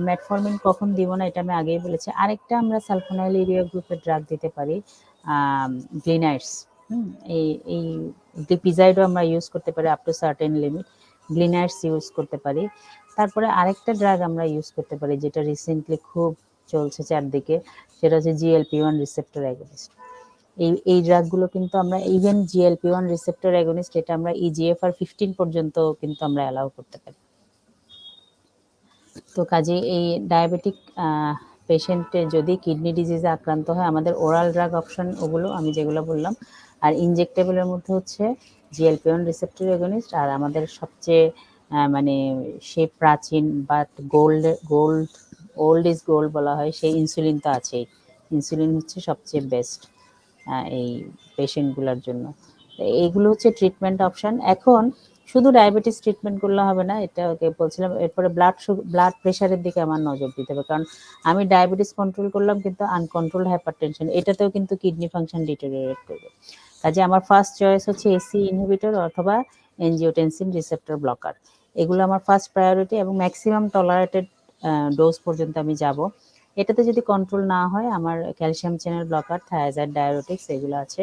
মেটফরমিন কখন দিব না এটা আমি আগেই বলেছি। আরেকটা আমরা সালফোনাইল ইউরিয়া গ্রুপের ড্রাগ দিতে পারি, গ্লিনাইটস। এই এই গ্লিপিজাইডও আমরা ইউজ করতে পারি up to certain limit, glinides use করতে পারি। তারপরে আরেকটা ড্রাগ আমরা ইউজ করতে পারি যেটা রিসেন্টলি খুব চলছে চারদিকে, সেটা হচ্ছে GLP-1 রিসেপ্টর অ্যাগনিস্ট। এই ড্রাগগুলো কিন্তু আমরা ইভেন GLP-1 রিসেপ্টর অ্যাগনিস্ট এটা আমরা EGFR 15 পর্যন্ত কিন্তু আমরা অ্যালাউ করতে পারি। তো কাজে এই ডায়াবেটিক পেশেন্টে যদি কিডনি ডিজিজে আক্রান্ত হয় আমাদের ওরাল ড্রাগ অপশন ওগুলো আমি যেগুলো বললাম, আর ইনজেক্টেবলের মধ্যে হচ্ছে GLP-1 রিসেপ্টর অ্যাগনিস্ট, আর আমাদের সবচেয়ে মানে সে প্রাচীন বাট ওল্ড ইজ গোল্ড বলা হয়, সেই ইনসুলিন তো আছেই। ইনসুলিন হচ্ছে সবচেয়ে বেস্ট এই পেশেন্টগুলোর জন্য। এইগুলো হচ্ছে ট্রিটমেন্ট অপশন। এখন শুধু ডায়াবেটিস ট্রিটমেন্ট করলে হবে না, এটা ওকে বলছিলাম, এরপরে ব্লাড প্রেশারের দিকে আমার নজর দিতে হবে, কারণ আমি ডায়াবেটিস কন্ট্রোল করলাম কিন্তু আনকন্ট্রোলড হাইপারটেনশন এটাতেও কিন্তু কিডনি ফাংশন ডিটেরিওরেট করবে। কাজে আমার ফার্স্ট চয়েস হচ্ছে এসি ইনহিবিটর অথবা এনজিওটেনসিন রিসেপ্টর ব্লকার। এগুলো আমার ফার্স্ট প্রায়োরিটি এবং ম্যাক্সিমাম টলারেটেড ডোজ পর্যন্ত আমি যাব। এটাতে যদি কন্ট্রোল না হয় আমার calcium channel blocker, thiazide, diuretics এগুলো আছে।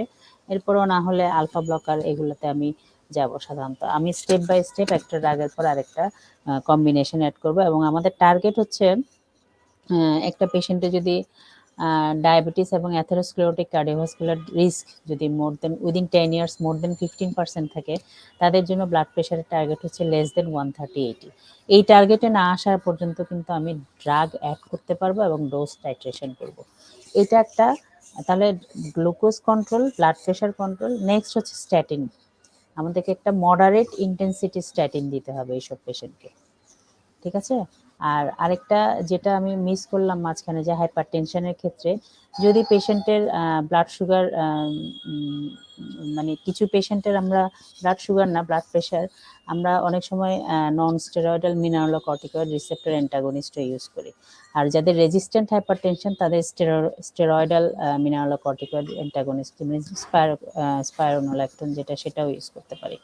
এরপরও না হলে আলফা ব্লকার, এগুলোতে আমি যাব। সাধারণত আমি স্টেপ বাই স্টেপ একটা ড্রাগের পর আরেকটা কম্বিনেশন অ্যাড করব, এবং আমাদের টার্গেট হচ্ছে একটা পেশেন্টে যদি ডায়াবেটিস এবং অ্যাথেরোস্ক্লেরোটিক কার্ডিওভাস্কুলার রিস্ক যদি উইদিন 10 ইয়ার্স মোর দেন 15% থাকে, তাদের জন্য ব্লাড প্রেশারের টার্গেট হচ্ছে লেস দেন 130/80। এই টার্গেটে না আসার পর্যন্ত কিন্তু আমি ড্রাগ অ্যাড করতে পারবো এবং ডোজ টাইট্রেশন করব। এটা একটা, তাহলে glucose control, blood pressure control. Next হচ্ছে স্ট্যাটিন, আমাদেরকে একটা মডারেট ইন্টেন্সিটি স্ট্যাটিন দিতে হবে এইসব পেশেন্টকে, ঠিক আছে। আর আরেকটা যেটা আমি মিস করলাম মাঝখানে, যে হাইপারটেনশনের ক্ষেত্রে যদি পেশেন্টের ব্লাড সুগার, মানে কিছু পেশেন্টের আমরা ব্লাড সুগার না ব্লাড প্রেশার, আমরা অনেক সময় non steroidal mineralocorticoid receptor অ্যান্টাগনিস্টও use করি। আর যাদের রেজিস্ট্যান্ট হাইপারটেনশন তাদের স্টেরয়েডাল মিনারেলোকর্টিকয়েড অ্যান্টাগনিস্ট মানে স্পাইরোনোল্যাকটোন যেটা, সেটাও ইউজ করতে পারি।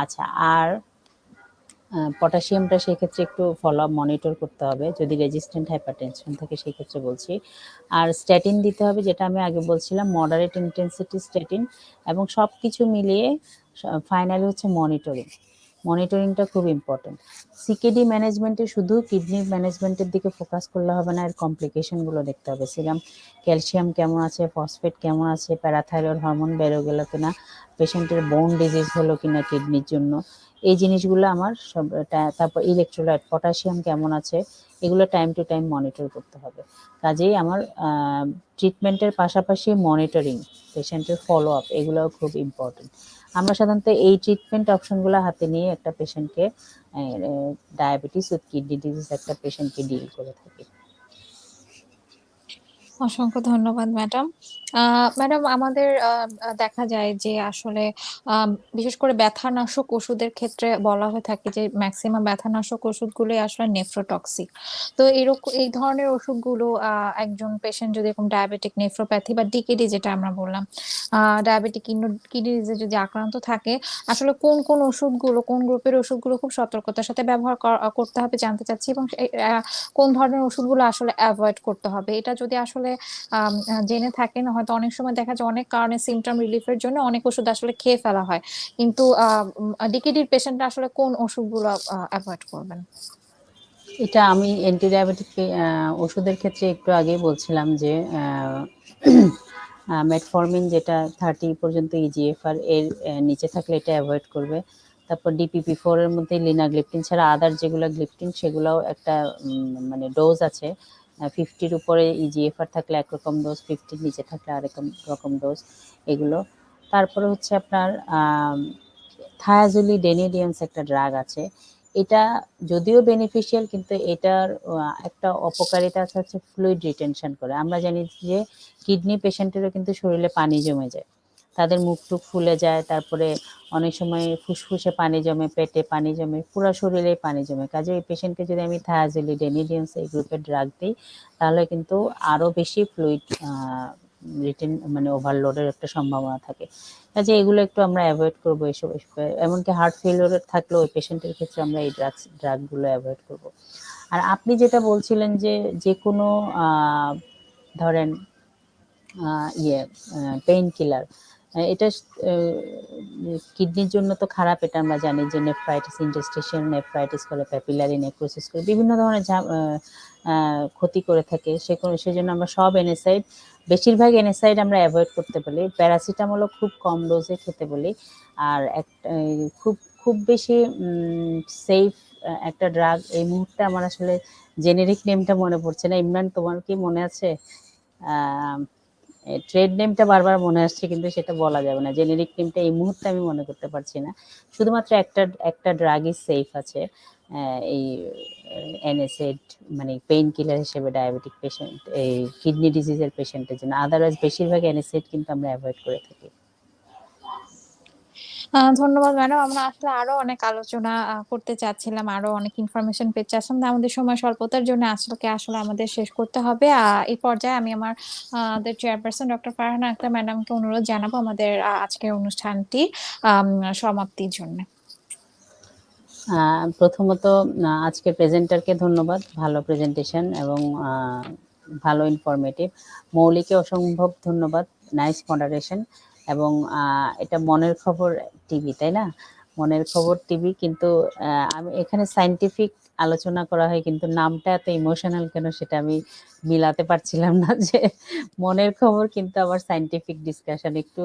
আচ্ছা, আর পটাশিয়ামটা সেক্ষেত্রে একটু ফলো আপ মনিটর করতে হবে যদি রেজিস্ট্যান্ট হাইপারটেনশন থাকে, সেক্ষেত্রে বলছি। আর স্ট্যাটিন দিতে হবে, যেটা আমি আগে বলছিলাম মডারেট ইন্টেন্সিটি স্ট্যাটিন। এবং সব কিছু মিলিয়ে ফাইনালি হচ্ছে মনিটরিংটা খুব ইম্পর্টেন্ট। সিকেডি ম্যানেজমেন্টে শুধু কিডনি ম্যানেজমেন্টের দিকে ফোকাস করলে হবে না, এর কমপ্লিকেশনগুলো দেখতে হবে। সিরাম ক্যালসিয়াম কেমন আছে, ফসফেট কেমন আছে, প্যারাথাইরয়েড হরমোন বেড়ে গেল কিনা, পেশেন্টের বোন ডিজিজ হলো কিনা কিডনির জন্য, এই জিনিসগুলো আমার সব। তারপর ইলেকট্রোলাইট, পটাশিয়াম কেমন আছে, এগুলো টাইম টু টাইম মনিটর করতে হবে। কাজেই আমার ট্রিটমেন্টের পাশাপাশি মনিটরিং, পেশেন্টের ফলো আপ, এগুলোও খুব ইম্পর্টেন্ট। আমরা সাধারণত এই ট্রিটমেন্ট অপশনগুলো হাতে নিয়ে একটা পেশেন্টকে, ডায়াবেটিস উইথ কিডনি ডিজিজ একটা পেশেন্টকে ডিল করে থাকি। অসংখ্য ধন্যবাদ ম্যাডাম। ম্যাডাম, আমাদের দেখা যায় যে আসলে বিশেষ করে ব্যথানাশক ওষুধের ক্ষেত্রে বলা হয়ে থাকে যে ম্যাক্সিমাম ব্যথানাশক ওষুধগুলোই আসলে নেফ্রোটক্সিক। তো এই ধরনের ওষুধগুলো একজন পেশেন্ট যদি এরকম ডায়াবেটিক নেফ্রোপ্যাথি বা ডিকেডি যেটা আমরা বললাম, ডায়াবেটিক কিডনি ডিজিজে যদি আক্রান্ত থাকে, আসলে কোন কোন ওষুধগুলো, কোন গ্রুপের ওষুধগুলো খুব সতর্কতার সাথে ব্যবহার করতে হবে জানতে চাচ্ছি, এবং কোন ধরনের ওষুধগুলো আসলে অ্যাভয়েড করতে হবে, এটা যদি আসলে জেনে থাকেন, হয়তো অনেক সময় দেখা যায় অনেক কারণে সিমটম রিলিফের জন্য অনেক ওষুধ আসলে খেয়ে ফেলা হয়, কিন্তু ডিকেডির পেশেন্টরা আসলে কোন ওষুধগুলো অ্যাভয়েড করবেন? এটা আমি অ্যান্টি ডায়াবেটিক ওষুধের ক্ষেত্রে একটু আগেই বলছিলাম যে মেটফরমিন যেটা 30 পর্যন্ত ইজিএফআর এর নিচে থাকলে এটা অ্যাভয়েড করবে। তারপর DPP-4 এর মধ্যে লিনাগ্লিপ্টিন ছাড়া আদার যেগুলো গ্লিপ্টিন সেগুলোও একটা মানে ডোজ আছে। 50-র উপরে ইজিএফআর থাকলে একরকম ডোজ, 50-র নিচে থাকলে আরেক রকম ডোজ এগুলো। তারপরে হচ্ছে আপনার থায়াজোলিডেনিডিয়ান্স একটা ড্রাগ আছে, এটা যদিও বেনিফিশিয়াল কিন্তু এটার একটা অপকারিতা হচ্ছে ফ্লুইড রিটেনশন করে। আমরা জানি যে কিডনি পেশেন্টেরও কিন্তু শরীরে পানি জমে যায়, তাদের মুখ টুক ফুলে যায়, তারপরে অনেক সময় ফুসফুসে পানি জমে, পেটে পানি জমে, পুরো শরীরেই পানি জমে। কাজে এই পেশেন্টকে যদি আমি থায়াজোলিডেনিডিয়ান্স এই গ্রুপের ড্রাগ দিই তাহলে কিন্তু আরও বেশি ফ্লুইড রিটেন মানে ওভারলোডের একটা সম্ভাবনা থাকে। কাজে এগুলো একটু আমরা অ্যাভয়েড করবো এসব। এমনকি হার্ট ফেলিওর থাকলেও ওই পেশেন্টের ক্ষেত্রে আমরা এই ড্রাগগুলো অ্যাভয়েড করব। আর আপনি যেটা বলছিলেন যে কোনো ধরেন পেইন কিলার, এটা কিডনির জন্য তো খারাপ, এটা আমরা জানি যে নেফ্রাইটিস, ইন্টারস্টিশিয়াল নেফ্রাইটিস করে, প্যাপিলারি নেক্রোসিস করে, বিভিন্ন ধরনের ক্ষতি করে থাকে। সেজন্য আমরা সব এনএসআইড, বেশিরভাগ এনএসআইড আমরা অ্যাভয়েড করতে বলি। প্যারাসিটামলও খুব কম ডোজে খেতে বলি। আর খুব খুব বেশি সেফ একটা ড্রাগ এই মুহূর্তে আমার আসলে জেনেরিক নেমটা মনে পড়ছে না। ইমরান, তোমার কি মনে আছে? ট্রেড নেমটা বারবার মনে আসছে কিন্তু সেটা বলা যাবে না। জেনেরিক নেমটা এই মুহূর্তে আমি মনে করতে পারছি না। শুধুমাত্র একটা ড্রাগই সেফ আছে এই এনএসএড মানে পেইন কিলার হিসেবে ডায়াবেটিক পেশেন্ট, এই কিডনি ডিজিজের পেশেন্টের জন্য। আদারওয়াইজ বেশিরভাগ এনএসএড কিন্তু আমরা অ্যাভয়েড করে থাকি। ধন্যবাদ ম্যাডাম। আমরা আসলে আরো অনেক আলোচনা করতে চাচ্ছিলাম, আরো অনেক ইনফরমেশন পেতে চাচ্ছিলাম, আমাদের সময় স্বল্পতার জন্য আসলে আমাদের শেষ করতে হবে। এই পর্যায়ে আমি আমাদের চেয়ারপারসন ডক্টর ফারহানা আক্তার ম্যাডামকে অনুরোধ জানাবো আমাদের আজকের অনুষ্ঠানটি সমাপ্তির জন্য। প্রথমত আজকের প্রেজেন্টারকে ধন্যবাদ, ভালো প্রেজেন্টেশন এবং ভালো ইনফরমেটিভ। মৌলিকে অসম্ভব ধন্যবাদ, নাইস মডারেশন। এবং এটা মনের খবর টিভি, তাই না? মনের খবর টিভি, কিন্তু আমি এখানে সায়েন্টিফিক আলোচনা করা হয়, কিন্তু নামটা এত ইমোশনাল কেন সেটা আমি মিলাতে পারছিলাম না যে মনের খবর কিন্তু আবার সায়েন্টিফিক ডিসকাশন, একটু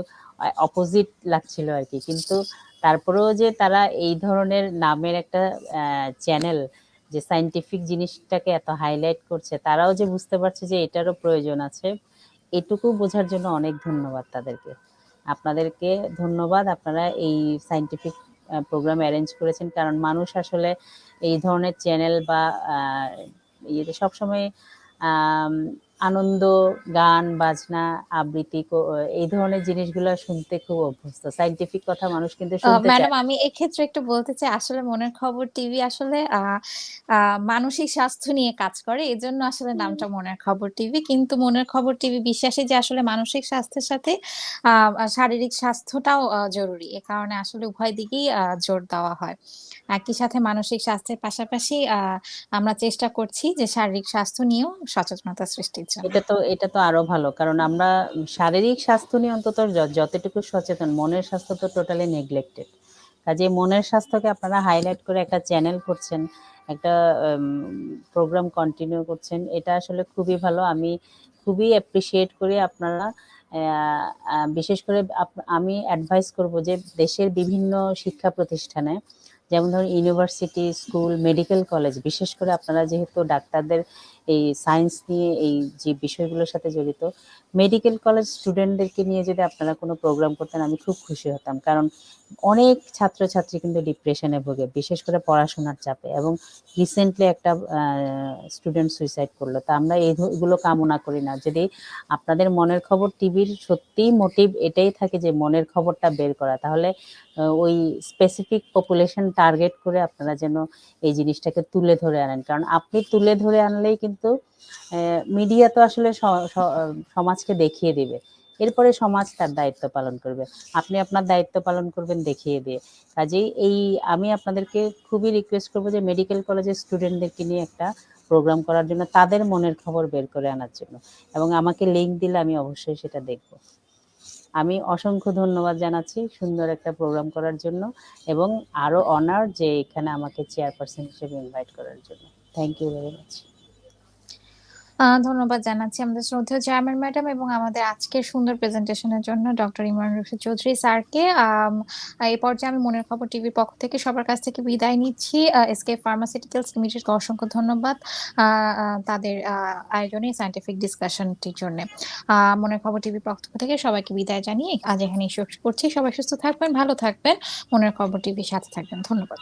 অপোজিট লাগছিল আর কি। কিন্তু তারপরেও যে তারা এই ধরনের নামের একটা চ্যানেল যে সায়েন্টিফিক জিনিসটাকে এত হাইলাইট করছে, তারাও যে বুঝতে পারছে যে এটারও প্রয়োজন আছে, এটুকু বোঝার জন্য অনেক ধন্যবাদ তাদেরকে। আপনাদেরকে ধন্যবাদ, আপনারা এই সায়েন্টিফিক প্রোগ্রাম অ্যারেঞ্জ করেছেন। কারণ মানুষ আসলে এই ধরনের চ্যানেল বা ইয়েতে সবসময় আনন্দ, গান বাজনা, আবৃত্তি, এই ধরনের জিনিসগুলো শুনতে খুব অভ্যস্ত। সায়েন্টিফিক কথা মানুষ কিন্তু শুনতে চায় ম্যাডাম, না। আমি এক্ষেত্রে একটু বলতে চাই, আসলে মনের খবর টিভি আসলে মানসিক স্বাস্থ্য নিয়ে কাজ করে, এজন্য আসলে নামটা মনের খবর টিভি। কিন্তু মনের খবর টিভি বিশ্বাসী যে আসলে মানসিক স্বাস্থ্যের সাথে শারীরিক স্বাস্থ্যটাও জরুরি, এ কারণে আসলে উভয় দিকেই জোর দেওয়া হয়। একই সাথে মানসিক স্বাস্থ্যের পাশাপাশি আমরা চেষ্টা করছি যে শারীরিক স্বাস্থ্য নিয়েও সচেতনতা সৃষ্টির জন্য। এটা তো আরো ভালো, কারণ আমরা শারীরিক স্বাস্থ্য নিয়ে অন্তত যতটুকু সচেতন, মনের স্বাস্থ্য তো টোটালি নেগলেক্টেড। কাজে মনের স্বাস্থ্যকে আপনারা হাইলাইট করে একটা চ্যানেল করছেন, একটা প্রোগ্রাম কন্টিনিউ করছেন, এটা আসলে খুবই ভালো। আমি খুবই অ্যাপ্রিসিয়েট করি আপনারা। বিশেষ করে আমি অ্যাডভাইস করব যে দেশের বিভিন্ন শিক্ষা প্রতিষ্ঠানে, যেমন ধরুন ইউনিভার্সিটি, স্কুল, মেডিকেল কলেজ, বিশেষ করে আপনারা যেহেতু ডাক্তারদের এই সায়েন্স নিয়ে এই যে বিষয়গুলোর সাথে জড়িত, মেডিকেল কলেজ স্টুডেন্টদেরকে নিয়ে যদি আপনারা কোনো প্রোগ্রাম করতেন আমি খুব খুশি হতাম। কারণ অনেক ছাত্রছাত্রী কিন্তু ডিপ্রেশনে ভোগে, বিশেষ করে পড়াশোনার চাপে, এবং রিসেন্টলি একটা স্টুডেন্ট সুইসাইড করলো। তা আমরা এইগুলো কামনা করি না। যদি আপনাদের মনের খবর টিভির সত্যিই মোটিভ এটাই থাকে যে মনের খবরটা বের করা, তাহলে ওই স্পেসিফিক পপুলেশন টার্গেট করে আপনারা যেন এই জিনিসটাকে তুলে ধরে আনেন। কারণ আপনি তুলে ধরে আনলেই কিন্তু মিডিয়া তো আসলে সমাজকে দেখিয়ে দিবে, এরপরে সমাজ তার দায়িত্ব পালন করবে, আপনি আপনার দায়িত্ব পালন করবেন দেখিয়ে দিয়ে। কাজেই আমি আপনাদেরকে খুবই রিকোয়েস্ট করবো যে মেডিকেল কলেজের স্টুডেন্টদেরকে নিয়ে একটা প্রোগ্রাম করার জন্য, তাদের মনের খবর বের করে আনার জন্য, এবং আমাকে লিংক দিলে আমি অবশ্যই সেটা দেখব। আমি অসংখ্য ধন্যবাদ জানাচ্ছি সুন্দর একটা প্রোগ্রাম করার জন্য, এবং আরো অনার যে এখানে আমাকে চেয়ারপারসন হিসেবে ইনভাইট করার জন্য। Thank you very much. ধন্যবাদ জানাচ্ছি আমাদের শ্রদ্ধেয় চেয়ারম্যান ম্যাডাম এবং আমাদের আজকের সুন্দর প্রেজেন্টেশনের জন্য ডক্টর ইমরান রশিদ চৌধুরী স্যারকে। এই পর্যায়ে আমি মনের খবর টিভির পক্ষ থেকে সবার কাছ থেকে বিদায় নিচ্ছি। এসকেএফ ফার্মাসিউটিক্যালস লিমিটেডকে অসংখ্য ধন্যবাদ তাদের আয়োজনে সায়েন্টিফিক ডিসকাশনটির জন্য। মনের খবর টিভির পক্ষ থেকে সবাইকে বিদায় জানিয়ে আজ এখানেই শেষ করছি। সবাই সুস্থ থাকবেন, ভালো থাকবেন, মনের খবর টিভির সাথে থাকবেন। ধন্যবাদ।